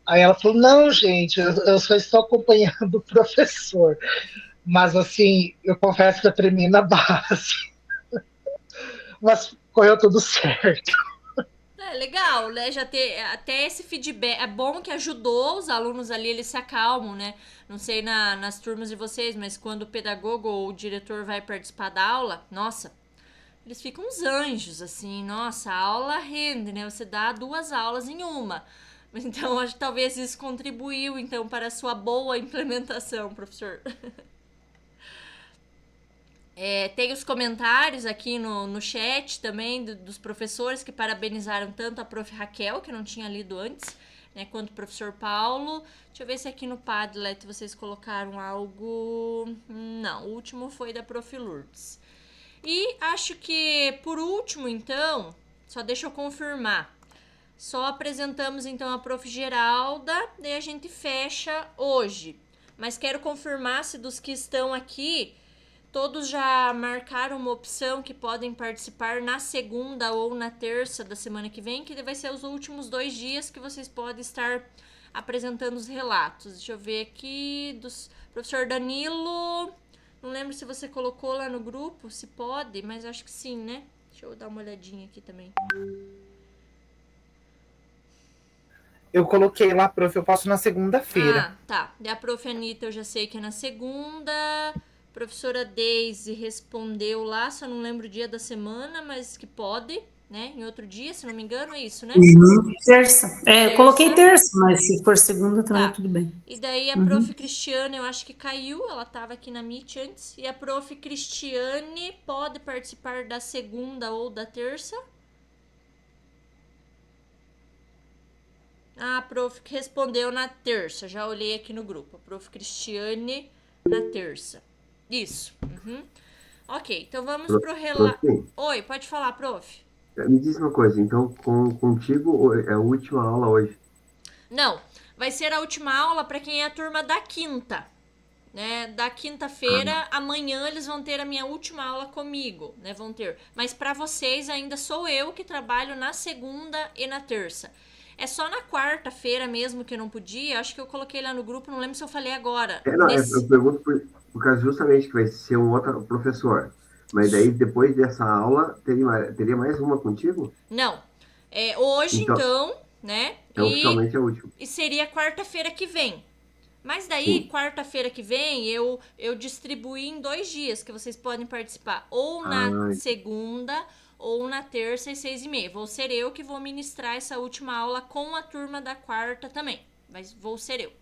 [SPEAKER 9] Aí ela falou, não, gente, eu só estou acompanhando o professor. Mas, assim, eu confesso que eu tremi na base. Mas correu tudo certo.
[SPEAKER 1] Legal, né? Já ter até esse feedback. É bom que ajudou os alunos ali, eles se acalmam, né? Não sei nas turmas de vocês, mas quando o pedagogo ou o diretor vai participar da aula, nossa, eles ficam uns anjos, assim. Nossa, a aula rende, né? Você dá 2 aulas em uma. Então, acho que talvez isso contribuiu, então, para a sua boa implementação, professor. Tem os comentários aqui no chat também dos professores que parabenizaram tanto a prof. Raquel, que não tinha lido antes, né, quanto o professor Paulo. Deixa eu ver se aqui no Padlet vocês colocaram algo... Não, o último foi da prof. Lourdes. E acho que, por último, então, só deixa eu confirmar. Só apresentamos, então, a prof. Geralda, daí a gente fecha hoje. Mas quero confirmar se dos que estão aqui... Todos já marcaram uma opção que podem participar na segunda ou na terça da semana que vem, que vai ser os últimos 2 dias que vocês podem estar apresentando os relatos. Deixa eu ver aqui, professor Danilo, não lembro se você colocou lá no grupo, se pode, mas acho que sim, né? Deixa eu dar uma olhadinha aqui também.
[SPEAKER 8] Eu coloquei lá, prof, eu posso na segunda-feira.
[SPEAKER 1] Ah, tá. E a prof. Anitta eu já sei que é na segunda... Professora Deise respondeu lá, só não lembro o dia da semana, mas que pode. né? Em outro dia, se não me engano, é isso, né?
[SPEAKER 11] Terça. É, eu coloquei terça, mas se for segunda também
[SPEAKER 1] Tá.
[SPEAKER 11] tudo bem.
[SPEAKER 1] E daí a prof. Cristiane, eu acho que caiu, ela estava aqui na Meet antes. E a prof. Cristiane pode participar da segunda ou da terça? Ah, a prof. que respondeu na terça, já olhei aqui no grupo. A prof. Cristiane na terça. Isso. Uhum. Ok, então vamos pro relato.
[SPEAKER 4] Prof,
[SPEAKER 1] Oi, pode falar, prof.
[SPEAKER 4] me diz uma coisa, então contigo é a última aula hoje.
[SPEAKER 1] Não, vai ser a última aula para quem é a turma da quinta. Né, da quinta-feira, amanhã eles vão ter a minha última aula comigo, né, vão ter. Mas para vocês ainda sou eu que trabalho na segunda e na terça. É só na quarta-feira mesmo que eu não podia, acho que eu coloquei lá no grupo, não lembro se eu falei agora.
[SPEAKER 4] Não, eu pergunto por causa justamente que vai ser um outro professor. Mas daí, depois dessa aula, teria mais uma contigo?
[SPEAKER 1] Não. Hoje, então, né?
[SPEAKER 4] Então, oficialmente é a última.
[SPEAKER 1] E seria quarta-feira que vem. Mas daí, quarta-feira que vem, eu distribuí em 2 dias que vocês podem participar. Ou na segunda, ou na terça às 6h30. Vou ser eu que vou ministrar essa última aula com a turma da quarta também. Mas vou ser eu.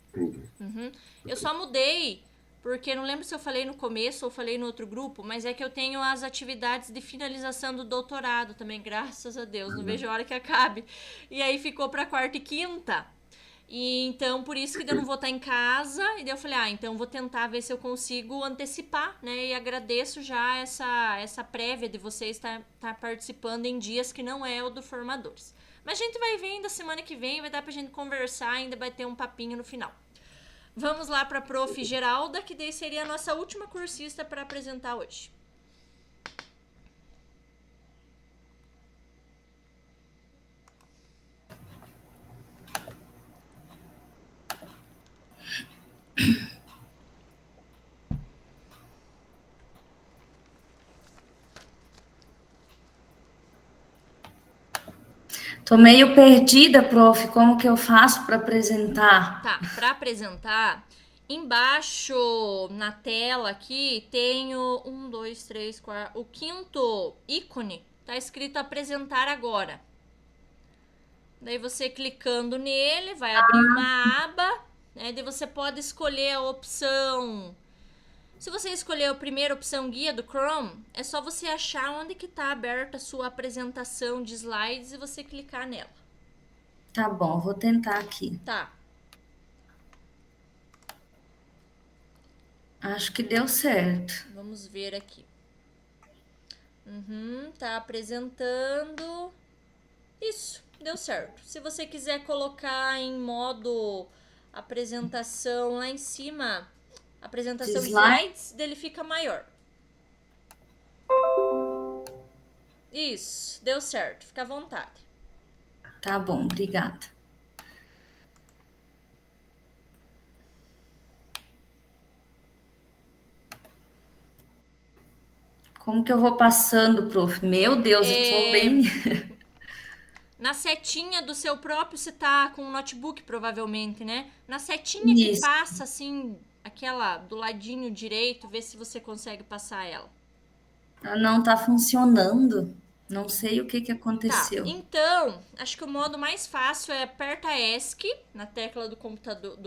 [SPEAKER 4] Entendi.
[SPEAKER 1] Uhum. Eu só mudei, porque não lembro se eu falei no começo ou falei no outro grupo, mas é que eu tenho as atividades de finalização do doutorado também, graças a Deus. Não vejo a hora que acabe. E aí ficou para quarta e quinta. E então, por isso que eu não vou estar em casa. E daí eu falei, então vou tentar ver se eu consigo antecipar, né? E agradeço já essa prévia de vocês estar participando em dias que não é o do formadores. Mas a gente vai ver ainda semana que vem, vai dar pra gente conversar, ainda vai ter um papinho no final. Vamos lá pra prof. Geralda, que daí seria a nossa última cursista para apresentar hoje.
[SPEAKER 12] Tô meio perdida, prof. Como que eu faço para apresentar?
[SPEAKER 1] Tá, para apresentar, embaixo na tela aqui tem o 1, 2, 3, 4, o quinto ícone, tá escrito apresentar agora. Daí você clicando nele, vai abrir uma aba, né? Daí você pode escolher a opção. Se você escolher a primeira opção guia do Chrome, é só você achar onde que tá aberta a sua apresentação de slides e você clicar nela.
[SPEAKER 12] Tá bom, vou tentar aqui.
[SPEAKER 1] Tá.
[SPEAKER 12] Acho que deu certo.
[SPEAKER 1] Vamos ver aqui. Tá apresentando. Isso, deu certo. Se você quiser colocar em modo apresentação lá em cima, apresentação slides, dele fica maior. Isso, deu certo. Fica à vontade.
[SPEAKER 12] Tá bom, obrigada. Como que eu vou passando, prof? Meu Deus, eu tô bem...
[SPEAKER 1] Na setinha do seu próprio, você tá com um notebook, provavelmente, né? Na setinha que passa, assim, aquela do ladinho direito, vê se você consegue passar ela.
[SPEAKER 12] Não tá funcionando. Não sei o que aconteceu.
[SPEAKER 1] Tá, então, acho que o modo mais fácil é aperta ESC na tecla do computador,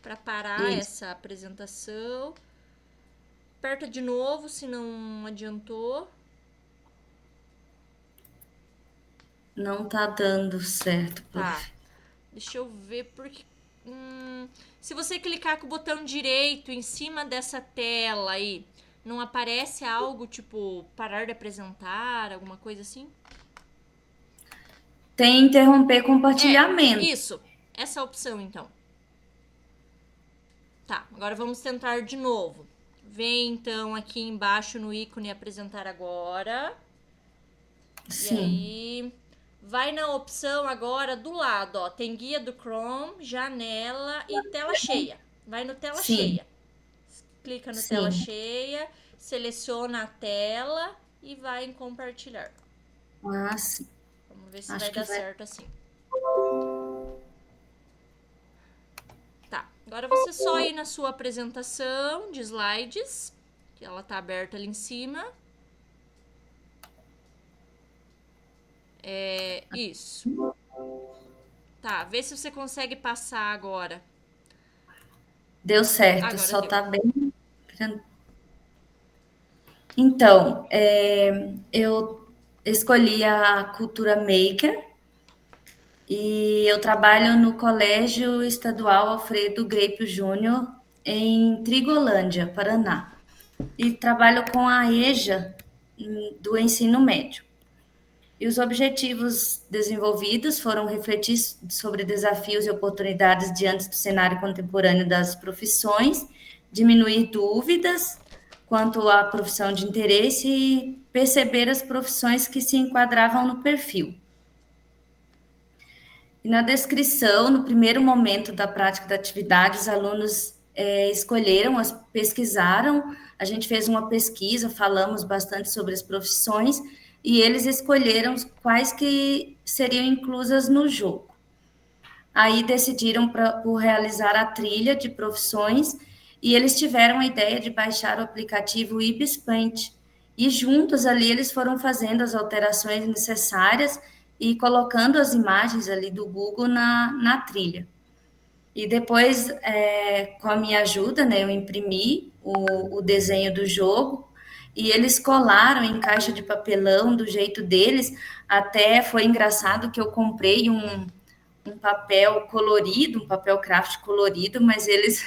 [SPEAKER 1] para parar essa apresentação. Aperta de novo, se não adiantou.
[SPEAKER 12] Não tá dando certo, prof.
[SPEAKER 1] Tá. Deixa eu ver porque... se você clicar com o botão direito em cima dessa tela aí, não aparece algo tipo parar de apresentar, alguma coisa assim?
[SPEAKER 12] Tem interromper compartilhamento.
[SPEAKER 1] Isso. Essa opção, então. Tá, agora vamos tentar de novo. Vem, então, aqui embaixo no ícone apresentar agora.
[SPEAKER 12] Sim.
[SPEAKER 1] E aí, vai na opção agora do lado, ó. Tem guia do Chrome, janela e tela cheia. Vai no tela cheia. Clica no tela cheia, seleciona a tela e vai em compartilhar.
[SPEAKER 12] Ah, sim.
[SPEAKER 1] Vamos ver se vai dar certo assim. Tá, agora você só ir na sua apresentação de slides, que ela tá aberta ali em cima. Isso. Tá, vê se você consegue passar agora.
[SPEAKER 12] Deu certo,
[SPEAKER 1] Agora
[SPEAKER 12] só
[SPEAKER 1] deu.
[SPEAKER 12] tá bem. Então, eu escolhi a Cultura Maker e eu trabalho no Colégio Estadual Alfredo Greipel Júnior, em Trigolândia, Paraná. E trabalho com a EJA do ensino médio. E os objetivos desenvolvidos foram refletir sobre desafios e oportunidades diante do cenário contemporâneo das profissões, diminuir dúvidas quanto à profissão de interesse e perceber as profissões que se enquadravam no perfil. E na descrição, no primeiro momento da prática da atividade, os alunos escolheram, pesquisaram, a gente fez uma pesquisa, falamos bastante sobre as profissões, e eles escolheram quais que seriam inclusas no jogo. Aí decidiram por realizar a trilha de profissões, e eles tiveram a ideia de baixar o aplicativo Ibis Paint, e juntos ali eles foram fazendo as alterações necessárias e colocando as imagens ali do Google na trilha. E depois, com a minha ajuda, né, eu imprimi o desenho do jogo e eles colaram em caixa de papelão do jeito deles. Até foi engraçado que eu comprei um papel colorido, um papel craft colorido, mas eles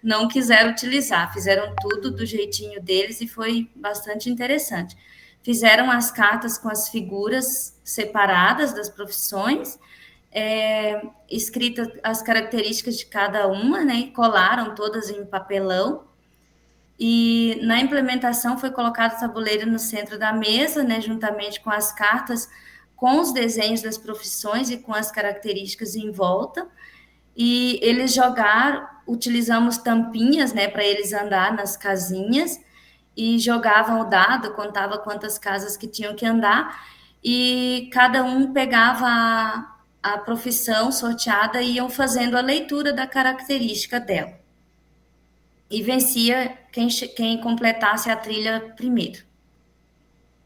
[SPEAKER 12] não quiseram utilizar, fizeram tudo do jeitinho deles e foi bastante interessante. Fizeram as cartas com as figuras separadas das profissões, escritas as características de cada uma, né, e colaram todas em papelão. E na implementação foi colocado o tabuleiro no centro da mesa, né, juntamente com as cartas, com os desenhos das profissões e com as características em volta. E eles jogaram, utilizamos tampinhas, né, para eles andar nas casinhas, e jogavam o dado, contava quantas casas que tinham que andar, e cada um pegava a profissão sorteada e iam fazendo a leitura da característica dela. E vencia quem completasse a trilha primeiro.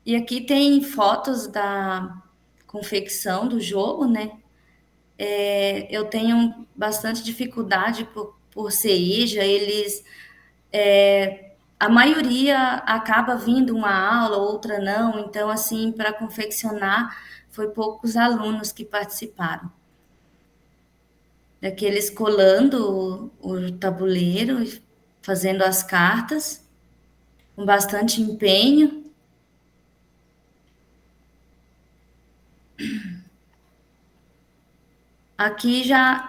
[SPEAKER 12] E aqui tem fotos da confecção do jogo, né? Eu tenho bastante dificuldade por ser EJA, eles... a maioria acaba vindo uma aula, outra não, então, assim, para confeccionar, foi poucos alunos que participaram. Daqueles colando o tabuleiro, fazendo as cartas, com bastante empenho. Aqui já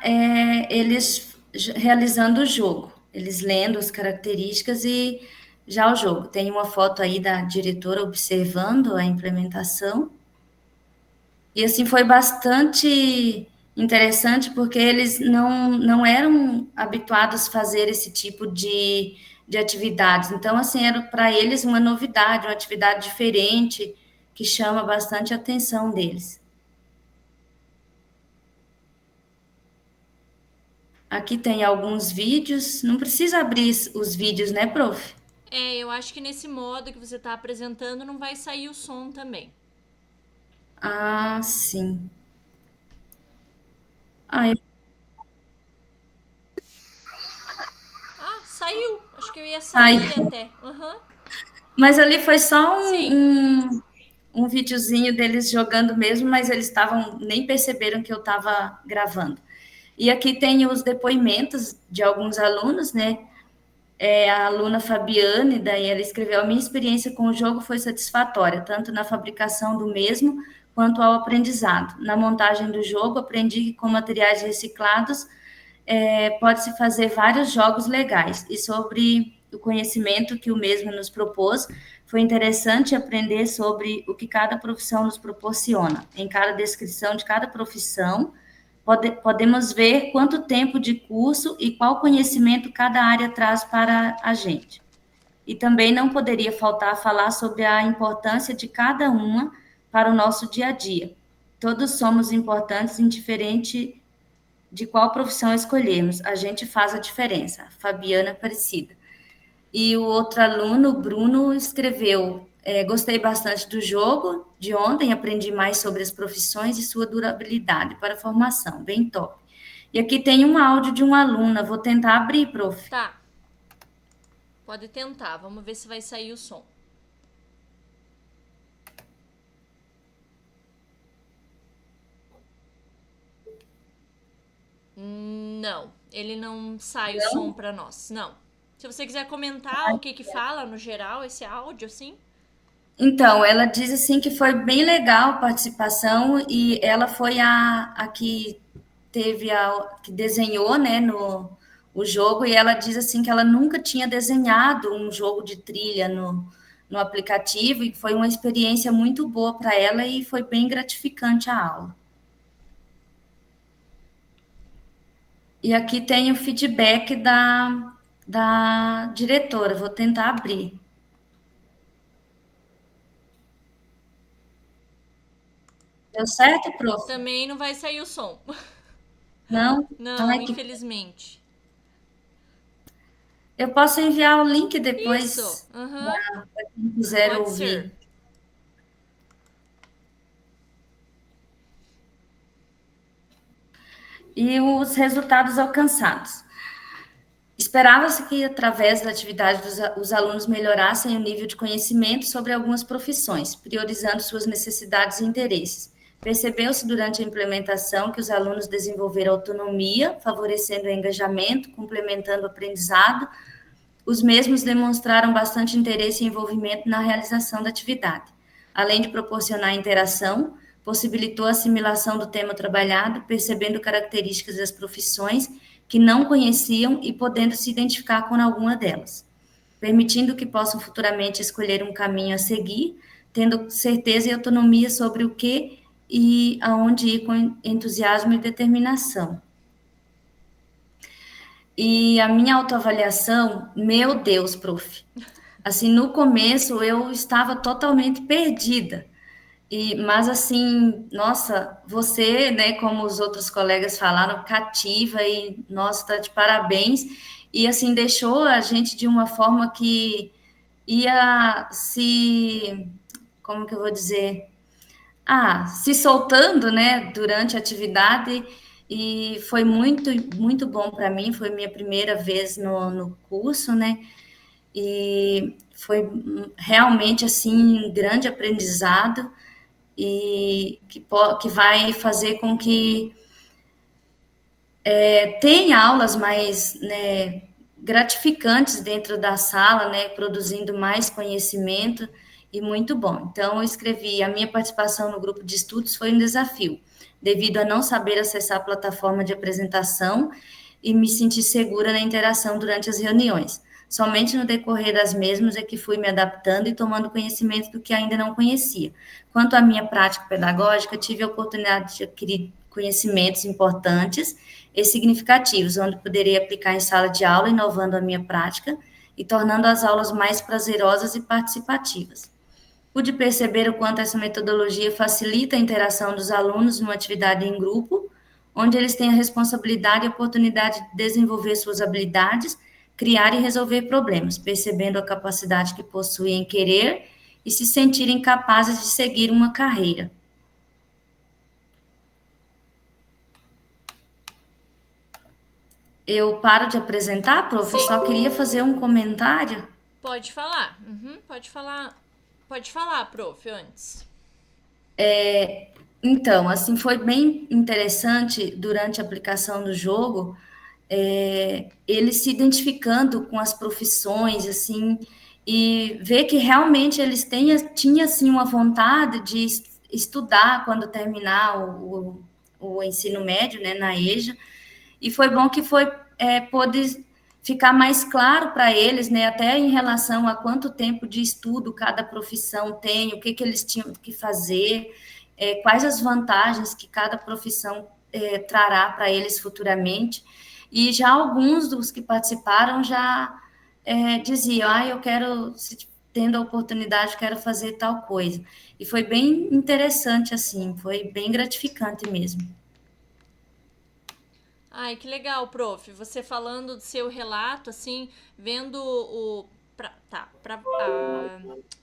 [SPEAKER 12] eles realizando o jogo, eles lendo as características e já o jogo. Tem uma foto aí da diretora observando a implementação. E assim foi bastante interessante porque eles não eram habituados a fazer esse tipo de atividades. Então, assim, era para eles uma novidade, uma atividade diferente que chama bastante a atenção deles. Aqui tem alguns vídeos. Não precisa abrir os vídeos, né, prof?
[SPEAKER 1] Eu acho que nesse modo que você está apresentando não vai sair o som também.
[SPEAKER 12] Ah, sim.
[SPEAKER 1] Saiu. Acho que eu ia sair até.
[SPEAKER 12] Mas ali foi só um videozinho deles jogando mesmo, mas eles nem perceberam que eu estava gravando. E aqui tem os depoimentos de alguns alunos, né? A aluna Fabiane, daí ela escreveu: a minha experiência com o jogo foi satisfatória, tanto na fabricação do mesmo, quanto ao aprendizado. Na montagem do jogo, aprendi que com materiais reciclados pode-se fazer vários jogos legais. E sobre o conhecimento que o mesmo nos propôs, foi interessante aprender sobre o que cada profissão nos proporciona. Em cada descrição de cada profissão, podemos ver quanto tempo de curso e qual conhecimento cada área traz para a gente. E também não poderia faltar falar sobre a importância de cada uma para o nosso dia a dia. Todos somos importantes, indiferente de qual profissão escolhermos. A gente faz a diferença. Fabiana Aparecida. E o outro aluno, Bruno, escreveu: Gostei bastante do jogo de ontem, aprendi mais sobre as profissões e sua durabilidade para a formação, bem top. E aqui tem um áudio de uma aluna, vou tentar abrir, prof.
[SPEAKER 1] Tá. Pode tentar, vamos ver se vai sair o som. Não, ele não sai o som para nós, não. Se você quiser comentar o que fala no geral esse áudio, assim.
[SPEAKER 12] Então, ela diz assim que foi bem legal a participação e ela foi a que teve que desenhou, né, o jogo, e ela diz assim que ela nunca tinha desenhado um jogo de trilha no aplicativo e foi uma experiência muito boa para ela e foi bem gratificante a aula. E aqui tem o feedback da diretora, vou tentar abrir. Deu certo, prof?
[SPEAKER 1] Também não vai sair o som.
[SPEAKER 12] Não?
[SPEAKER 1] Não,
[SPEAKER 12] Ai,
[SPEAKER 1] infelizmente.
[SPEAKER 12] Eu posso enviar o link depois.
[SPEAKER 1] Isso.
[SPEAKER 12] Para quem quiser
[SPEAKER 1] Pode
[SPEAKER 12] ouvir.
[SPEAKER 1] ser.
[SPEAKER 12] E os resultados alcançados. Esperava-se que, através da atividade, os alunos melhorassem o nível de conhecimento sobre algumas profissões, priorizando suas necessidades e interesses. Percebeu-se durante a implementação que os alunos desenvolveram autonomia, favorecendo o engajamento, complementando o aprendizado. Os mesmos demonstraram bastante interesse e envolvimento na realização da atividade. Além de proporcionar interação, possibilitou a assimilação do tema trabalhado, percebendo características das profissões que não conheciam e podendo se identificar com alguma delas, permitindo que possam futuramente escolher um caminho a seguir, tendo certeza e autonomia sobre o que e aonde ir com entusiasmo e determinação. E a minha autoavaliação, meu Deus, prof. Assim, no começo eu estava totalmente perdida. Mas assim, nossa, você, né, como os outros colegas falaram, cativa e, nossa, tá de parabéns. E assim, deixou a gente de uma forma que ia como que eu vou dizer? Se soltando, né, durante a atividade, e foi muito, muito bom para mim, foi minha primeira vez no curso, né, e foi realmente, assim, um grande aprendizado, e que vai fazer com que tenha aulas mais, né, gratificantes dentro da sala, né, produzindo mais conhecimento, e muito bom. Então, eu escrevi, a minha participação no grupo de estudos foi um desafio, devido a não saber acessar a plataforma de apresentação e me sentir segura na interação durante as reuniões. Somente no decorrer das mesmas é que fui me adaptando e tomando conhecimento do que ainda não conhecia. Quanto à minha prática pedagógica, tive a oportunidade de adquirir conhecimentos importantes e significativos, onde poderia aplicar em sala de aula, inovando a minha prática e tornando as aulas mais prazerosas e participativas. Pude perceber o quanto essa metodologia facilita a interação dos alunos numa atividade em grupo, onde eles têm a responsabilidade e a oportunidade de desenvolver suas habilidades, criar e resolver problemas, percebendo a capacidade que possuem em querer e se sentirem capazes de seguir uma carreira. Eu paro de apresentar, prof? Eu só queria fazer um comentário.
[SPEAKER 1] Pode falar. Pode falar, prof, antes.
[SPEAKER 12] Então, assim, foi bem interessante durante a aplicação do jogo, ele se identificando com as profissões, assim, e ver que realmente eles tinham, assim, uma vontade de estudar quando terminar o ensino médio, né, na EJA, e foi bom que pôde ficar mais claro para eles, né, até em relação a quanto tempo de estudo cada profissão tem, o que eles tinham que fazer, quais as vantagens que cada profissão trará para eles futuramente. E já alguns dos que participaram já diziam, eu quero, tendo a oportunidade, quero fazer tal coisa. E foi bem interessante, assim, foi bem gratificante mesmo.
[SPEAKER 1] Ai, que legal, prof. Você falando do seu relato, assim, vendo o...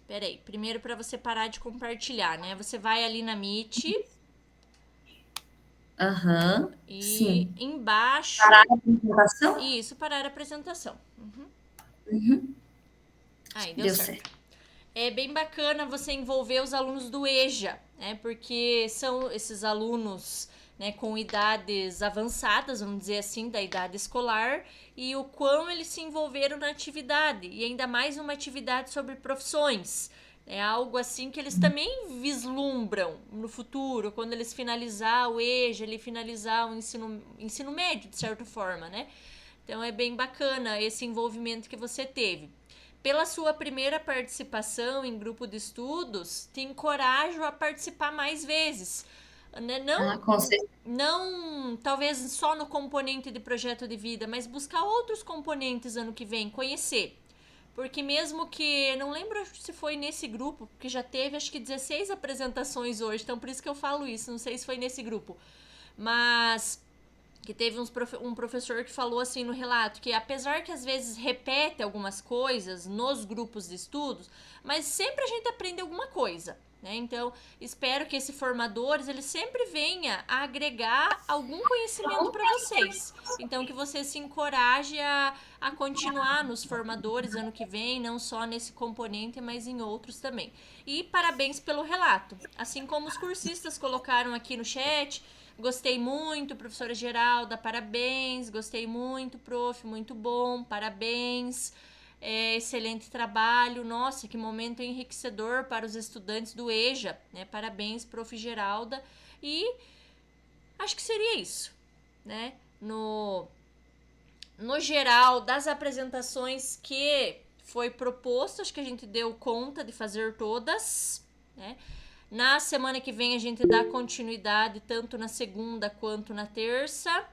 [SPEAKER 1] Peraí. peraí. Primeiro para você parar de compartilhar, né? Você vai ali na Meet
[SPEAKER 12] Aham,
[SPEAKER 1] e
[SPEAKER 12] sim.
[SPEAKER 1] embaixo...
[SPEAKER 12] Parar a apresentação?
[SPEAKER 1] Isso, parar a apresentação. Aí, deu
[SPEAKER 12] Deu
[SPEAKER 1] certo.
[SPEAKER 12] certo.
[SPEAKER 1] É bem bacana você envolver os alunos do EJA, né? Porque são esses alunos, né, com idades avançadas, vamos dizer assim, da idade escolar, e o quão eles se envolveram na atividade, e ainda mais uma atividade sobre profissões. É algo assim que eles também vislumbram no futuro, quando eles finalizar o EJA, ele finalizar o ensino médio, de certa forma, né? Então é bem bacana esse envolvimento que você teve. Pela sua primeira participação em grupo de estudos, te encorajo a participar mais vezes. Né? Não talvez só no componente de projeto de vida, mas buscar outros componentes ano que vem, conhecer. Porque mesmo que, não lembro se foi nesse grupo, que já teve acho que 16 apresentações hoje, então por isso que eu falo isso, não sei se foi nesse grupo. Mas... que teve um professor que falou assim no relato, que apesar que às vezes repete algumas coisas nos grupos de estudos, mas sempre a gente aprende alguma coisa, né? Então, espero que esse formadores, ele sempre venha a agregar algum conhecimento para vocês. Então, que você se encoraje a continuar nos formadores ano que vem, não só nesse componente, mas em outros também. E parabéns pelo relato. Assim como os cursistas colocaram aqui no chat... Gostei muito, professora Geralda, parabéns. Gostei muito, prof, muito bom, parabéns. Excelente trabalho. Nossa, que momento enriquecedor para os estudantes do EJA, né? Parabéns, prof. Geralda. E acho que seria isso, né? No geral, das apresentações que foi proposto, acho que a gente deu conta de fazer todas, né? Na semana que vem a gente dá continuidade tanto na segunda quanto na terça.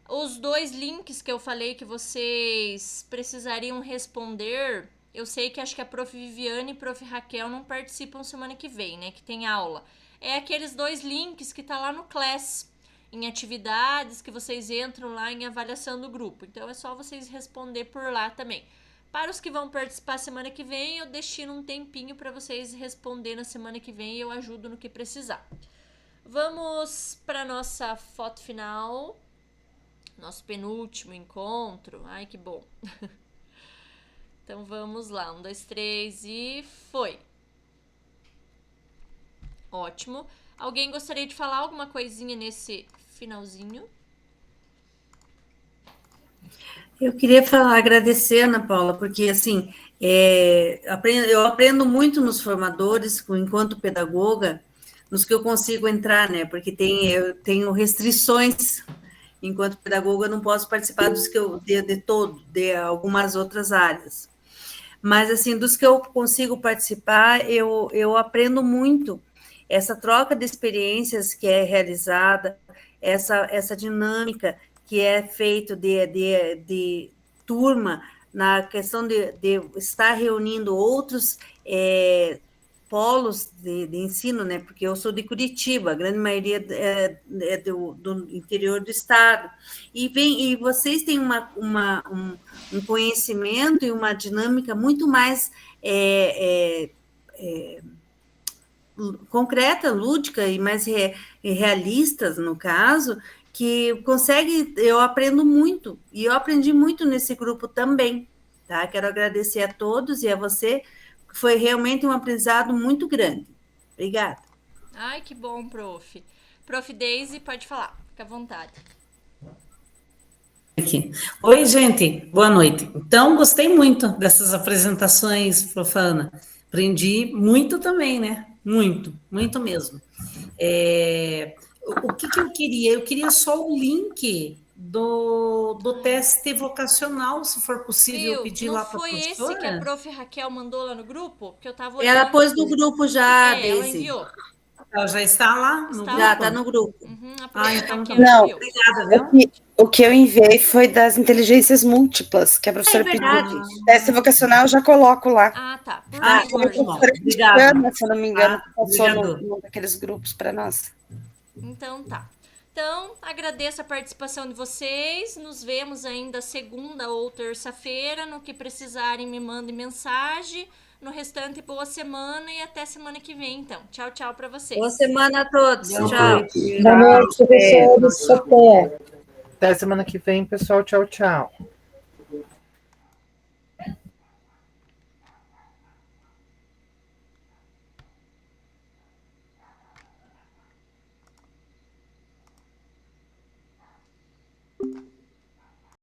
[SPEAKER 1] Os 2 links que eu falei que vocês precisariam responder, eu sei que acho que a prof. Viviane e prof. Raquel não participam semana que vem, né? Que tem aula. É aqueles 2 links que tá lá no Class, em atividades que vocês entram lá em avaliação do grupo. Então é só vocês responder por lá também. Para os que vão participar semana que vem, eu destino um tempinho para vocês responder na semana que vem e eu ajudo no que precisar. Vamos para nossa foto final. Nosso penúltimo encontro. Ai, que bom. Então vamos lá. 1, 2, 3 e foi. Ótimo. Alguém gostaria de falar alguma coisinha nesse finalzinho?
[SPEAKER 3] Eu queria agradecer, Ana Paula, porque, assim, eu aprendo muito nos formadores, enquanto pedagoga, nos que eu consigo entrar, né, porque eu tenho restrições, enquanto pedagoga, eu não posso participar dos que eu, de algumas outras áreas. Mas, assim, dos que eu consigo participar, eu aprendo muito essa troca de experiências que é realizada, essa dinâmica que é feito de turma, na questão de estar reunindo outros polos de ensino, né? Porque eu sou de Curitiba, a grande maioria é do interior do estado, e vocês têm um conhecimento e uma dinâmica muito mais concreta, lúdica e mais realistas, no caso, que eu aprendo muito, e eu aprendi muito nesse grupo também, tá? Quero agradecer a todos e a você, que foi realmente um aprendizado muito grande. Obrigada.
[SPEAKER 1] Ai, que bom, prof. Prof. Daisy, pode falar, fica à vontade.
[SPEAKER 11] Aqui. Oi, gente, boa noite. Então, gostei muito dessas apresentações, profana. Aprendi muito também, né? Muito, muito mesmo. O que eu queria? Eu queria só o link do teste vocacional, se for possível, pedir lá para a professora.
[SPEAKER 1] Não foi esse que a prof. Raquel mandou lá no grupo? Que eu estava olhando.
[SPEAKER 3] Ela pôs no grupo já, Daisy.
[SPEAKER 1] Ela enviou.
[SPEAKER 11] Ela já está lá?
[SPEAKER 3] Já está no grupo.
[SPEAKER 1] Então
[SPEAKER 10] não,
[SPEAKER 11] obrigada, viu?
[SPEAKER 10] O que eu enviei foi das inteligências múltiplas, que a professora pediu. Teste vocacional eu já coloco lá.
[SPEAKER 1] Ah, tá.
[SPEAKER 10] A professora Cristiana, se eu não me engano, passou num daqueles grupos para nós.
[SPEAKER 1] Então tá. Então, agradeço a participação de vocês. Nos vemos ainda segunda ou terça-feira. No que precisarem, me mandem mensagem. No restante, boa semana e até semana que vem, então. Tchau, tchau para vocês.
[SPEAKER 13] Boa semana a todos.
[SPEAKER 4] Boa
[SPEAKER 13] Tchau.
[SPEAKER 4] noite.
[SPEAKER 9] Boa noite, professores. Até.
[SPEAKER 8] Até semana que vem, pessoal. Tchau, tchau.